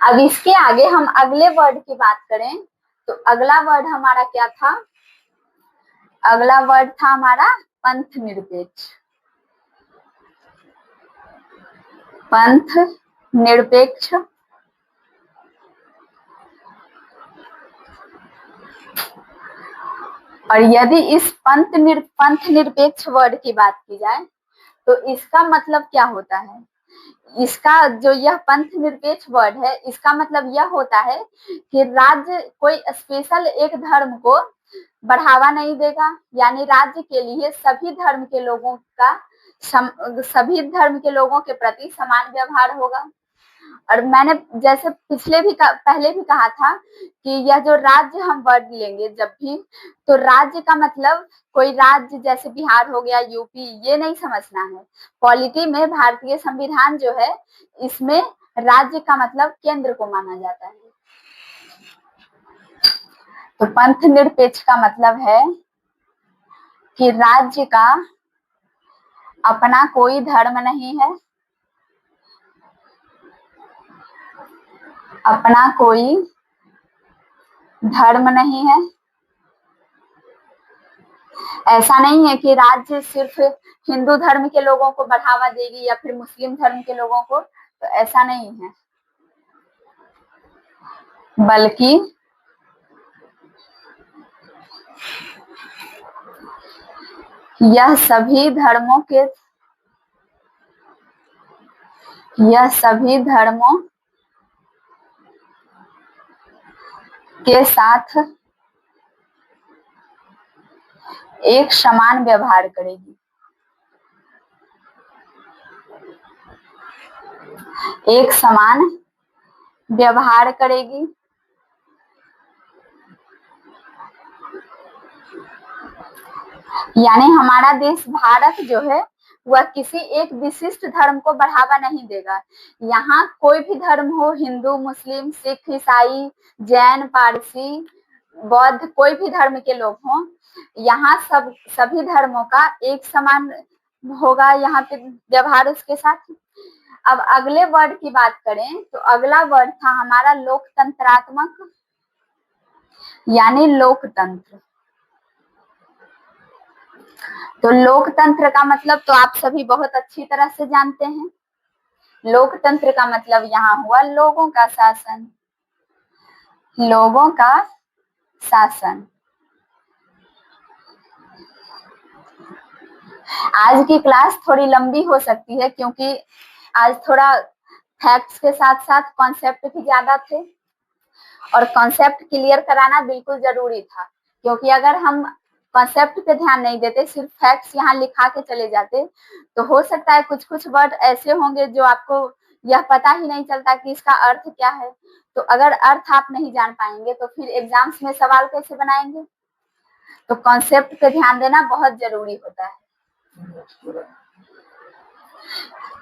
अब इसके आगे हम अगले वर्ड की बात करें तो अगला वर्ड हमारा क्या था? अगला वर्ड था हमारा पंथ निरपेक्ष। पंथ निरपेक्ष। और यदि इस पंथ निरपेक्ष वर्ड की बात की जाए तो इसका मतलब क्या होता है? इसका जो यह पंथ निरपेक्ष वर्ड है इसका मतलब यह होता है कि राज्य कोई स्पेशल एक धर्म को बढ़ावा नहीं देगा, यानी राज्य के लिए सभी धर्म के लोगों के प्रति समान व्यवहार होगा। और मैंने जैसे पहले भी कहा था कि यह जो राज्य हम वर्ड लेंगे जब भी, तो राज्य का मतलब कोई राज्य जैसे बिहार हो गया, यूपी, ये नहीं समझना है। पॉलिटी में भारतीय संविधान जो है इसमें राज्य का मतलब केंद्र को माना जाता है। तो पंथ निरपेक्ष का मतलब है कि राज्य का अपना कोई धर्म नहीं है, अपना कोई धर्म नहीं है। ऐसा नहीं है कि राज्य सिर्फ हिंदू धर्म के लोगों को बढ़ावा देगी या फिर मुस्लिम धर्म के लोगों को, तो ऐसा नहीं है, बल्कि यह सभी धर्मों के साथ एक समान व्यवहार करेगी। एक समान व्यवहार करेगी। यानी हमारा देश भारत जो है वह किसी एक विशिष्ट धर्म को बढ़ावा नहीं देगा। यहाँ कोई भी धर्म हो, हिंदू, मुस्लिम, सिख, ईसाई, जैन, पारसी, बौद्ध, कोई भी धर्म के लोग हों, यहाँ सभी धर्मों का एक समान होगा यहाँ पे व्यवहार उसके साथ। अब अगले वर्ड की बात करें तो अगला वर्ड था हमारा लोकतंत्रात्मक, यानी लोकतंत्र। तो लोकतंत्र का मतलब तो आप सभी बहुत अच्छी तरह से जानते हैं। लोकतंत्र का मतलब यहाँ हुआ लोगों का शासन। लोगों का शासन। आज की क्लास थोड़ी लंबी हो सकती है क्योंकि आज थोड़ा फैक्ट्स के साथ साथ कॉन्सेप्ट भी ज्यादा थे और कॉन्सेप्ट क्लियर कराना बिल्कुल जरूरी था, क्योंकि अगर हम कॉन्सेप्ट पे ध्यान नहीं देते, सिर्फ फैक्ट्स यहाँ लिखा के चले जाते, तो हो सकता है कुछ कुछ वर्ड ऐसे होंगे जो आपको यह पता ही नहीं चलता कि इसका अर्थ क्या है। तो अगर अर्थ आप नहीं जान पाएंगे तो फिर एग्जाम्स में सवाल कैसे बनाएंगे। तो कॉन्सेप्ट पे ध्यान देना बहुत जरूरी होता है।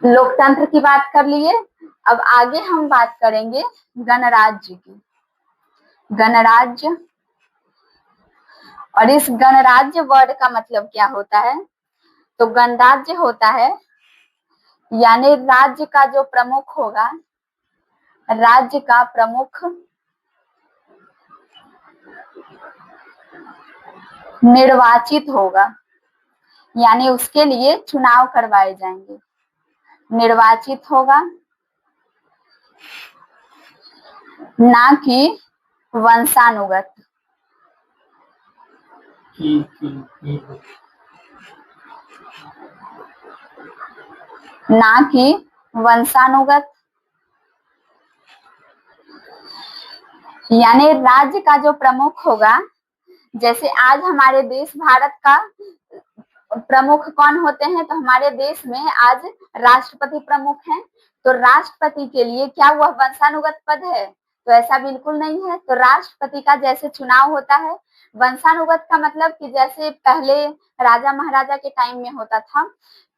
लोकतंत्र की बात कर लिए, अब आगे हम बात करेंगे गणराज्य की। गणराज्य, और इस गणराज्य वर्ड का मतलब क्या होता है। तो गणराज्य होता है यानी राज्य का जो प्रमुख होगा, राज्य का प्रमुख निर्वाचित होगा, यानी उसके लिए चुनाव करवाए जाएंगे। निर्वाचित होगा, ना कि वंशानुगत। ना कि वंशानुगत, यानी राज्य का जो प्रमुख होगा। जैसे आज हमारे देश भारत का प्रमुख कौन होते हैं, तो हमारे देश में आज राष्ट्रपति प्रमुख हैं। तो राष्ट्रपति के लिए क्या वह वंशानुगत पद है, तो ऐसा बिल्कुल नहीं है। तो राष्ट्रपति का जैसे चुनाव होता है, वंशानुगत का मतलब कि जैसे पहले राजा महाराजा के टाइम में होता था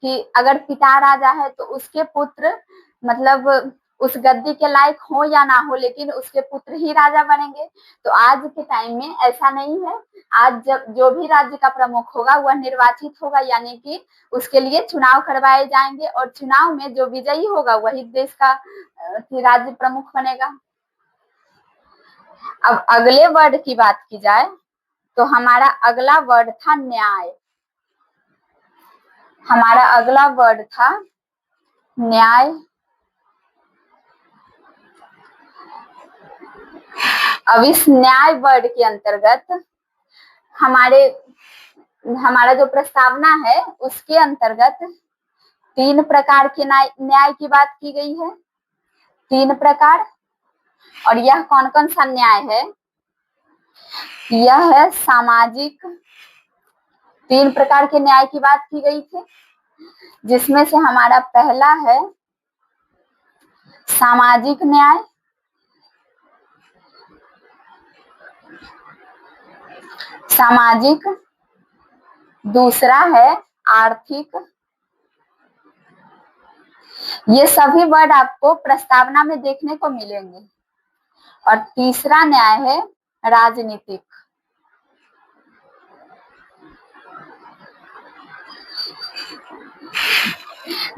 कि अगर पिता राजा है तो उसके पुत्र मतलब उस गद्दी के लायक हो या ना हो, लेकिन उसके पुत्र ही राजा बनेंगे। तो आज के टाइम में ऐसा नहीं है। आज जब जो भी राज्य का प्रमुख होगा वह निर्वाचित होगा, यानी कि उसके लिए चुनाव करवाए जाएंगे और चुनाव में जो विजयी होगा वही देश का राज्य प्रमुख बनेगा। अब अगले वर्ड की बात की जाए तो हमारा अगला वर्ड था न्याय। हमारा अगला वर्ड था न्याय। अब इस न्याय वर्ड के अंतर्गत हमारा जो प्रस्तावना है उसके अंतर्गत 3 प्रकार के न्याय की बात की गई है। 3 प्रकार, और यह कौन कौन सा न्याय है। यह है सामाजिक, 3 प्रकार के न्याय की बात की गई थी, जिसमें से हमारा पहला है सामाजिक न्याय। सामाजिक, दूसरा है आर्थिक। ये सभी वर्ड आपको प्रस्तावना में देखने को मिलेंगे। और तीसरा न्याय है राजनीतिक।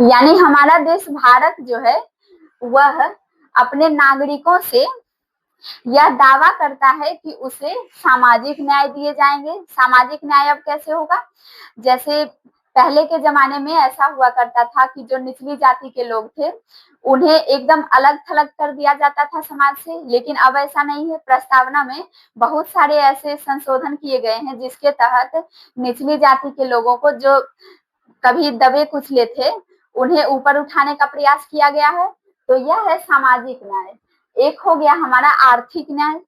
यानी हमारा देश भारत जो है वह अपने नागरिकों से यह दावा करता है कि उसे सामाजिक न्याय दिए जाएंगे। सामाजिक न्याय अब कैसे होगा? जैसे पहले के जमाने में ऐसा हुआ करता था कि जो निचली जाति के लोग थे उन्हें एकदम अलग थलग कर दिया जाता था समाज से, लेकिन अब ऐसा नहीं है। प्रस्तावना में बहुत सारे ऐसे संशोधन किए गए हैं जिसके तहत निचली जाति के लोगों को, जो कभी दबे कुचले थे, उन्हें ऊपर उठाने का प्रयास किया गया है। तो यह है सामाजिक न्याय। एक हो गया हमारा आर्थिक न्याय।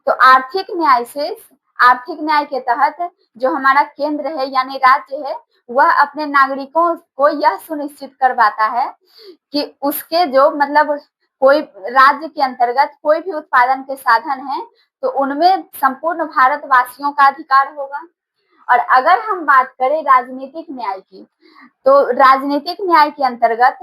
तो आर्थिक न्याय के तहत जो हमारा केंद्र है यानी राज्य है, वह अपने नागरिकों को यह सुनिश्चित करवाता है कि उसके जो मतलब कोई राज्य के अंतर्गत कोई भी उत्पादन के साधन है तो उनमें संपूर्ण भारतवासियों का अधिकार होगा। और अगर हम बात करें राजनीतिक न्याय की, तो राजनीतिक न्याय के अंतर्गत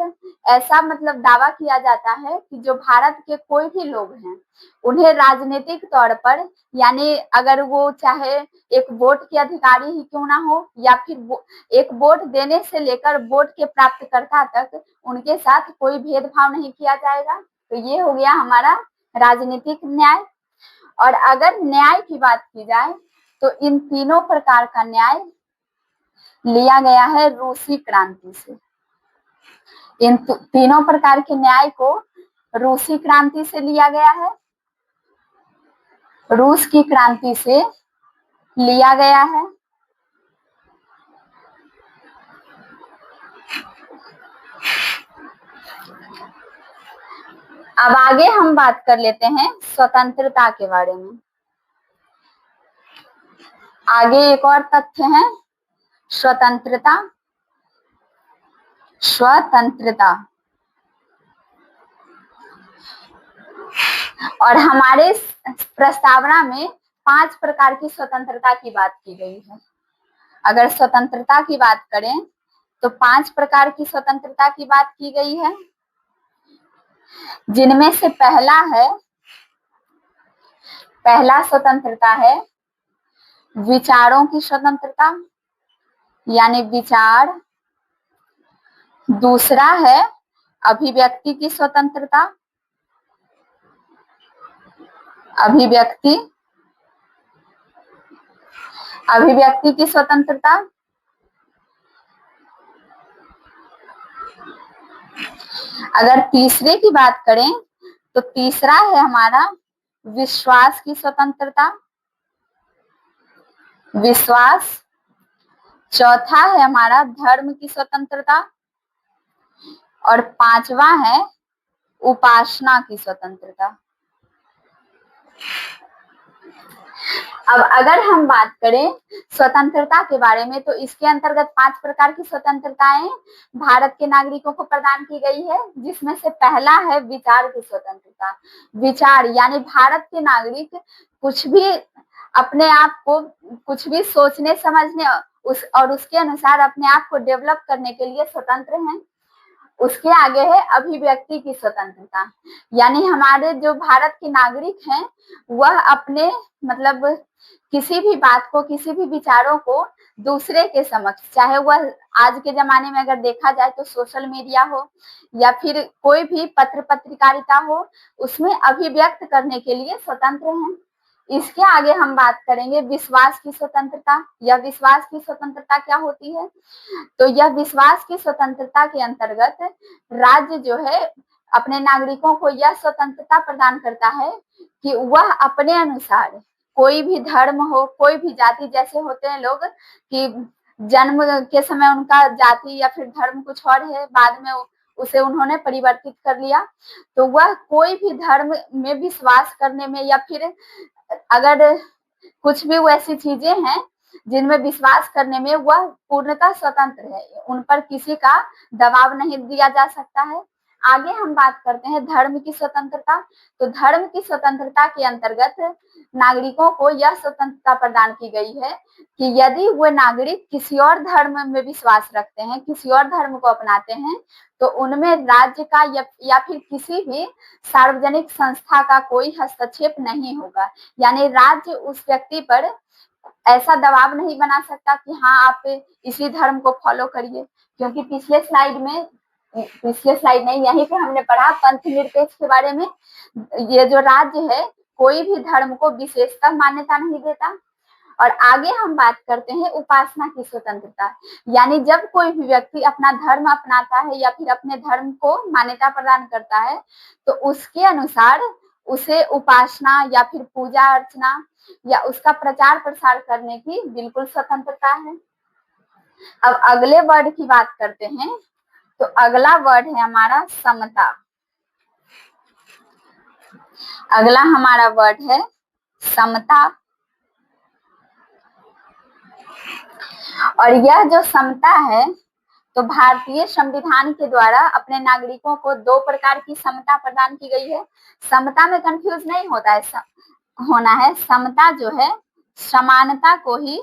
ऐसा मतलब दावा किया जाता है कि जो भारत के कोई भी लोग हैं उन्हें राजनीतिक तौर पर, यानी अगर वो चाहे एक वोट के अधिकारी ही क्यों ना हो या फिर एक वोट देने से लेकर वोट के प्राप्तकर्ता तक, उनके साथ कोई भेदभाव नहीं किया जाएगा। तो ये हो गया हमारा राजनीतिक न्याय। और अगर न्याय की बात की जाए तो इन तीनों प्रकार का न्याय लिया गया है रूसी क्रांति से। इन तीनों प्रकार के न्याय को रूसी क्रांति से लिया गया है, रूस की क्रांति से लिया गया है। अब आगे हम बात कर लेते हैं स्वतंत्रता के बारे में। आगे एक और तथ्य है स्वतंत्रता। और हमारे प्रस्तावना में 5 प्रकार की स्वतंत्रता की बात की गई है। अगर स्वतंत्रता की बात करें तो 5 प्रकार की स्वतंत्रता की बात की गई है, जिनमें से पहला स्वतंत्रता है विचारों की स्वतंत्रता, यानी विचार। दूसरा है अभिव्यक्ति की स्वतंत्रता, अभिव्यक्ति की स्वतंत्रता। अगर तीसरे की बात करें तो तीसरा है हमारा विश्वास की स्वतंत्रता, विश्वास। चौथा है हमारा धर्म की स्वतंत्रता और 5वां है उपासना की स्वतंत्रता। अब अगर हम बात करें स्वतंत्रता के बारे में तो इसके अंतर्गत 5 प्रकार की स्वतंत्रताएं भारत के नागरिकों को प्रदान की गई है, जिसमें से पहला है विचार की स्वतंत्रता। विचार यानी भारत के नागरिक कुछ भी अपने आप को कुछ भी सोचने समझने और उसके अनुसार अपने आप को डेवलप करने के लिए स्वतंत्र हैं। उसके आगे है अभिव्यक्ति की स्वतंत्रता, यानी हमारे जो भारत के नागरिक हैं वह अपने मतलब किसी भी बात को, किसी भी विचारों को दूसरे के समक्ष, चाहे वह आज के जमाने में अगर देखा जाए तो सोशल मीडिया हो या फिर कोई भी पत्र पत्रिकारिता हो, उसमें अभिव्यक्त करने के लिए स्वतंत्र हैं। इसके आगे हम बात करेंगे विश्वास की स्वतंत्रता। यह विश्वास की स्वतंत्रता क्या होती है? तो यह विश्वास की स्वतंत्रता के अंतर्गत राज्य जो है अपने नागरिकों को यह स्वतंत्रता प्रदान करता है कि वह अपने अनुसार कोई भी धर्म हो, कोई भी जाति, जैसे होते हैं लोग कि जन्म के समय उनका जाति या फिर धर्म कुछ और है, बाद में उसे उन्होंने परिवर्तित कर लिया, तो वह कोई भी धर्म में विश्वास करने में या फिर अगर कुछ भी वैसी चीजें हैं जिनमें विश्वास करने में वह पूर्णतः स्वतंत्र है, उन पर किसी का दबाव नहीं दिया जा सकता है। आगे हम बात करते हैं धर्म की स्वतंत्रता। तो धर्म की स्वतंत्रता के अंतर्गत नागरिकों को यह स्वतंत्रता प्रदान की गई है कि यदि वो नागरिक किसी और धर्म में विश्वास रखते हैं, किसी और धर्म को अपनाते हैं, तो उनमें राज्य का या फिर किसी भी सार्वजनिक संस्था का कोई हस्तक्षेप नहीं होगा। यानी राज्य उस व्यक्ति पर ऐसा दबाव नहीं बना सकता कि हाँ आप इसी धर्म को फॉलो करिए, क्योंकि पिछले स्लाइड नहीं, यहीं पे हमने पढ़ा पंथ निरपेक्ष के बारे में। ये जो राज्य है कोई भी धर्म को विशेषतः मान्यता नहीं देता। और आगे हम बात करते हैं उपासना की स्वतंत्रता, यानी जब कोई भी व्यक्ति अपना धर्म अपनाता है या फिर अपने धर्म को मान्यता प्रदान करता है तो उसके अनुसार उसे उपासना या फिर पूजा अर्चना या उसका प्रचार प्रसार करने की बिल्कुल स्वतंत्रता है। अब अगले वर्ड की बात करते हैं, तो अगला वर्ड है हमारा समता। अगला हमारा वर्ड है समता। और यह जो समता है, तो भारतीय संविधान के द्वारा अपने नागरिकों को 2 प्रकार की समता प्रदान की गई है। समता में कंफ्यूज नहीं होना है। समता जो है समानता को ही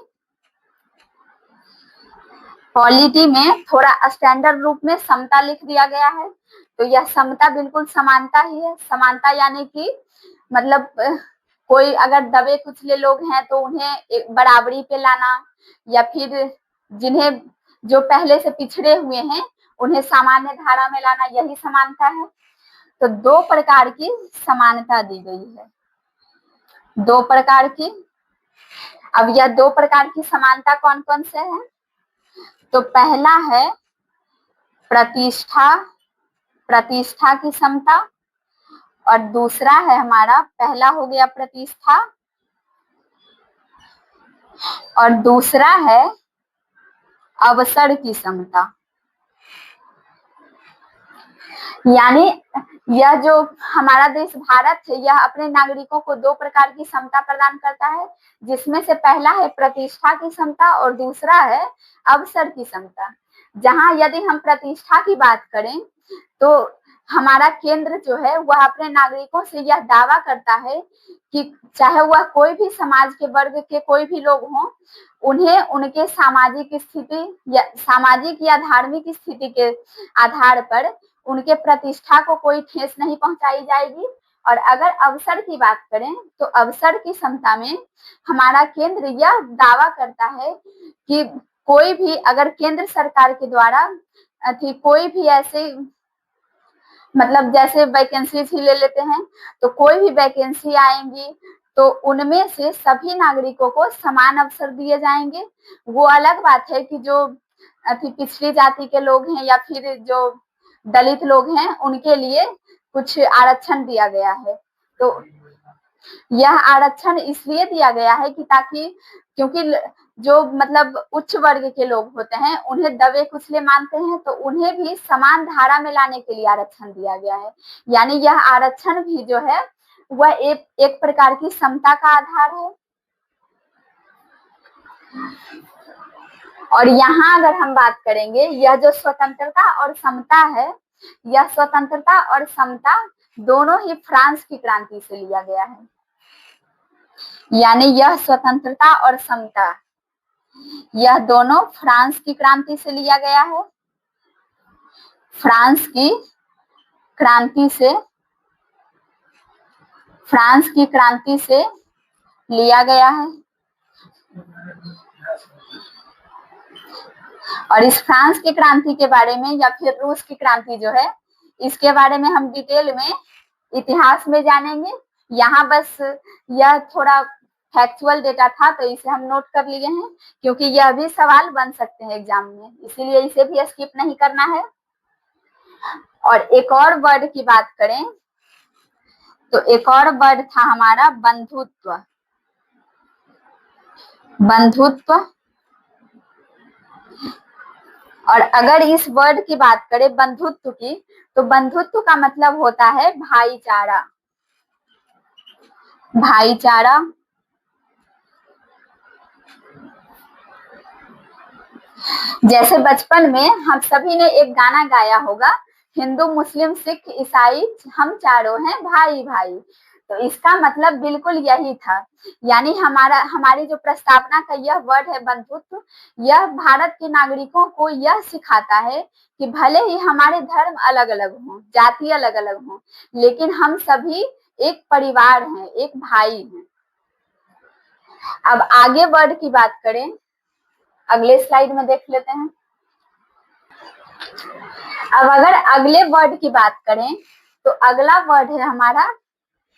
पॉलिटी में थोड़ा स्टैंडर्ड रूप में समता लिख दिया गया है। तो यह समता बिल्कुल समानता ही है। समानता यानी कि मतलब कोई अगर दबे कुचले लोग हैं तो उन्हें बराबरी पे लाना, या फिर जिन्हें जो पहले से पिछड़े हुए हैं उन्हें सामान्य धारा में लाना, यही समानता है। तो 2 प्रकार की समानता दी गई है, 2 प्रकार की। अब यह 2 प्रकार की समानता कौन कौन से हैं? तो पहला है प्रतिष्ठा की समता, और दूसरा है हमारा, पहला हो गया प्रतिष्ठा और दूसरा है अवसर की समता। यानी यह जो हमारा देश भारत है, यह अपने नागरिकों को 2 प्रकार की समता प्रदान करता है, जिसमें से पहला है प्रतिष्ठा की समता और दूसरा है अवसर की समता। जहां यदि हम प्रतिष्ठा की बात करें तो हमारा केंद्र जो है वह अपने नागरिकों से यह दावा करता है कि चाहे वह कोई भी समाज के वर्ग के कोई भी लोग हों, उन्हें उनके सामाजिक या धार्मिक स्थिति के आधार पर उनके प्रतिष्ठा को कोई ठेस नहीं पहुंचाई जाएगी। और अगर अवसर की बात करें तो अवसर की समता में हमारा केंद्र यह दावा करता है कि कोई भी अगर केंद्र सरकार के द्वारा कोई भी ऐसे मतलब जैसे वैकेंसी ही ले लेते हैं, तो कोई भी वैकेंसी आएंगी तो उनमें से सभी नागरिकों को समान अवसर दिए जाएंगे। वो अलग बात है कि जो पिछड़ी जाति के लोग हैं या फिर जो दलित लोग हैं उनके लिए कुछ आरक्षण दिया गया है। तो यह आरक्षण इसलिए दिया गया है कि ताकि, क्योंकि जो मतलब उच्च वर्ग के लोग होते हैं उन्हें दबे कुचले मानते हैं, तो उन्हें भी समान धारा में लाने के लिए आरक्षण दिया गया है। यानी यह आरक्षण भी जो है वह एक प्रकार की समता का आधार है। और यहाँ अगर हम बात करेंगे, यह जो स्वतंत्रता और समता है, यह स्वतंत्रता और समता दोनों ही फ्रांस की क्रांति से लिया गया है। यानी यह स्वतंत्रता और समता यह दोनों फ्रांस की क्रांति से लिया गया है। फ्रांस की क्रांति से लिया गया है। और इस फ्रांस की क्रांति के बारे में या फिर रूस की क्रांति जो है, इसके बारे में हम डिटेल में इतिहास में जानेंगे। यहाँ बस यह थोड़ा फैक्चुअल डेटा था तो इसे हम नोट कर लिए हैं, क्योंकि यह भी सवाल बन सकते हैं एग्जाम में, इसीलिए इसे भी स्किप नहीं करना है। और एक और वर्ड की बात करें तो एक और वर्ड था हमारा बंधुत्व। और अगर इस वर्ड की बात करें बंधुत्व की, तो बंधुत्व का मतलब होता है भाईचारा। जैसे बचपन में हम सभी ने एक गाना गाया होगा, हिंदू मुस्लिम सिख ईसाई हम चारों हैं भाई भाई। तो इसका मतलब बिल्कुल यही था। यानी हमारी जो प्रस्तावना का यह वर्ड है बंधुत्व, यह भारत के नागरिकों को यह सिखाता है कि भले ही हमारे धर्म अलग अलग हों, जाति अलग अलग हों, लेकिन हम सभी एक परिवार हैं, एक भाई हैं। अब आगे वर्ड की बात करें, अगले स्लाइड में देख लेते हैं। अब अगर अगले वर्ड की बात करें तो अगला वर्ड है हमारा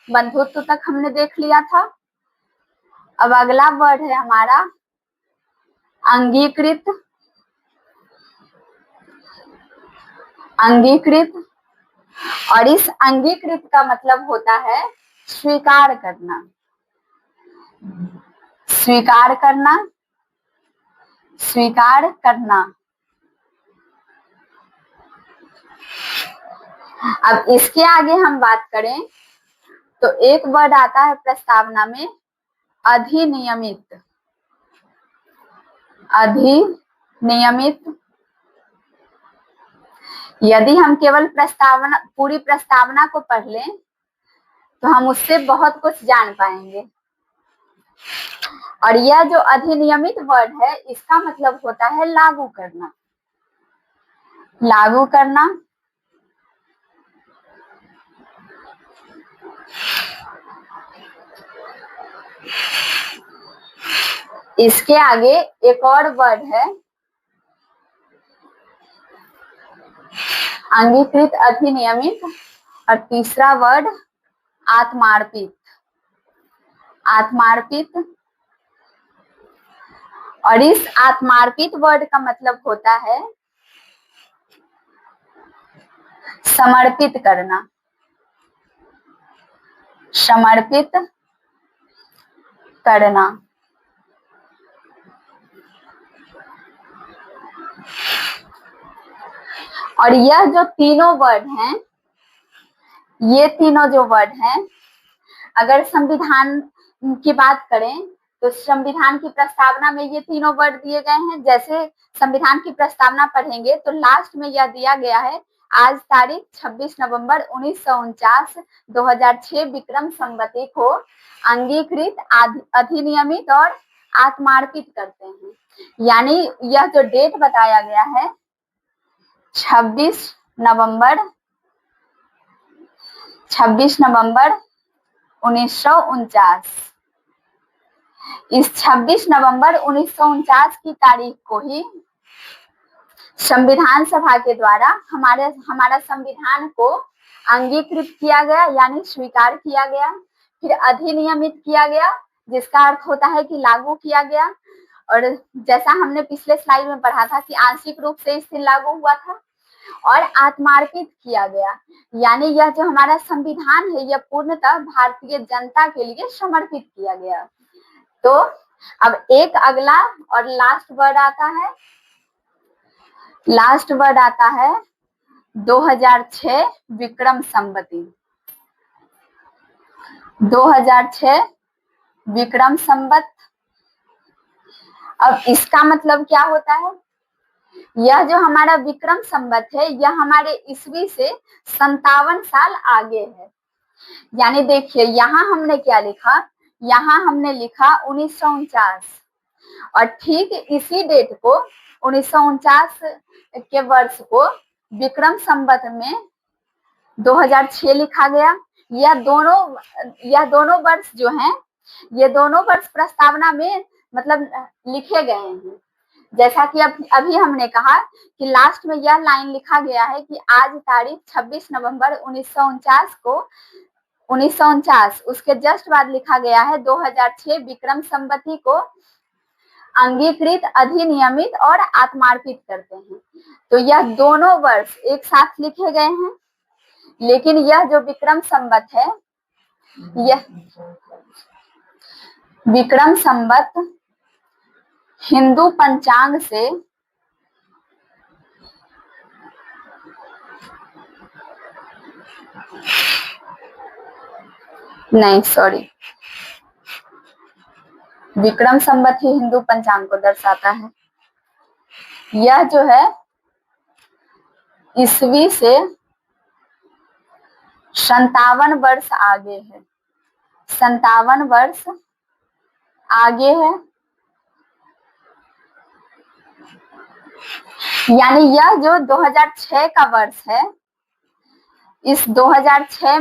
बंधुत्व तक हमने देख लिया था। अब अगला वर्ड है हमारा अंगीकृत। अंगीकृत, और इस अंगीकृत का मतलब होता है स्वीकार करना। स्वीकार करना, स्वीकार करना। अब इसके आगे हम बात करें तो एक वर्ड आता है प्रस्तावना में अधिनियमित। अधिनियमित, यदि हम केवल प्रस्तावना, पूरी प्रस्तावना को पढ़ लें तो हम उससे बहुत कुछ जान पाएंगे। और यह जो अधिनियमित वर्ड है इसका मतलब होता है लागू करना। लागू करना। इसके आगे एक और वर्ड है अंगीकृत, अधिनियमित, और तीसरा वर्ड आत्मार्पित। आत्मार्पित, और इस आत्मार्पित वर्ड का मतलब होता है समर्पित करना। समर्पित करना। और यह जो तीनों वर्ड हैं, ये तीनों जो वर्ड हैं, अगर संविधान की बात करें तो संविधान की प्रस्तावना में ये तीनों वर्ड दिए गए हैं। जैसे संविधान की प्रस्तावना पढ़ेंगे तो लास्ट में यह दिया गया है आज तारीख 26 नवंबर 1949 2006 विक्रम संवत को अंगीकृत, अधिनियमित और आत्मार्पित करते हैं। यानी यह जो डेट बताया गया है 26 नवंबर 1949, इस 26 नवंबर 1949 की तारीख को ही संविधान सभा के द्वारा हमारा संविधान को अंगीकृत किया गया, यानी स्वीकार किया गया। फिर अधिनियमित किया गया, जिसका अर्थ होता है कि लागू किया गया। और जैसा हमने पिछले स्लाइड में पढ़ा था कि आंशिक रूप से इससे लागू हुआ था। और आत्मार्पित किया गया, यानी यह जो हमारा संविधान है यह पूर्णतः भारतीय जनता के लिए समर्पित किया गया। तो अब एक अगला और लास्ट वर्ड आता है। लास्ट वर्ड आता है 2006 विक्रम संवती। 2006 विक्रम संवत। अब इसका मतलब क्या होता है? यह जो हमारा विक्रम संवत है यह हमारे ईस्वी से 57 साल आगे है। यानी देखिए यहाँ हमने क्या लिखा, यहाँ हमने लिखा 1949, और ठीक इसी डेट को 1949 के वर्ष को विक्रम संवत में 2006 लिखा गया। यह दोनों वर्ष जो हैं, ये दोनों वर्ष प्रस्तावना में मतलब लिखे गए हैं। जैसा कि अभी हमने कहा कि लास्ट में यह लाइन लिखा गया है कि आज तारीख 26 नवंबर 1949 को 1949, उसके जस्ट बाद लिखा गया है 2006 विक्रम संवती को अंगीकृत, अधिनियमित और आत्मार्पित करते हैं। तो यह दोनों वर्ष एक साथ लिखे गए हैं, लेकिन यह जो विक्रम संवत है, यह विक्रम संवत हिंदू पंचांग से नहीं, सॉरी, विक्रम संवत ही हिंदू पंचांग को दर्शाता है। यह जो है ईस्वी से 57 वर्ष आगे है। 57 वर्ष आगे है। यानी यह जो 2006 का वर्ष है, इस 2006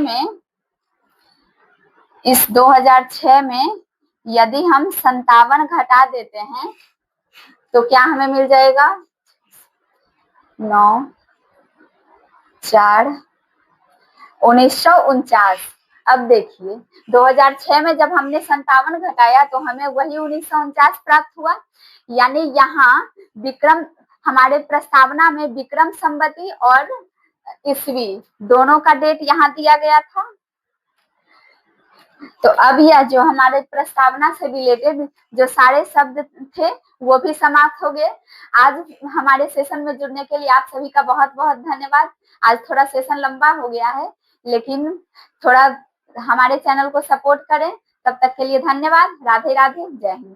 में यदि हम 57 घटा देते हैं तो क्या हमें मिल जाएगा? 9 4 1949। अब देखिए 2006 में जब हमने 57 घटाया तो हमें वही 1949 प्राप्त हुआ। यानी यहाँ विक्रम, हमारे प्रस्तावना में विक्रम संवती और ईस्वी दोनों का डेट यहाँ दिया गया था। तो अब यह जो हमारे प्रस्तावना से रिलेटेड जो सारे शब्द थे वो भी समाप्त हो गए। आज हमारे सेशन में जुड़ने के लिए आप सभी का बहुत बहुत धन्यवाद। आज थोड़ा सेशन लंबा हो गया है, लेकिन थोड़ा हमारे चैनल को सपोर्ट करें। तब तक के लिए धन्यवाद। राधे राधे, जय हिंद।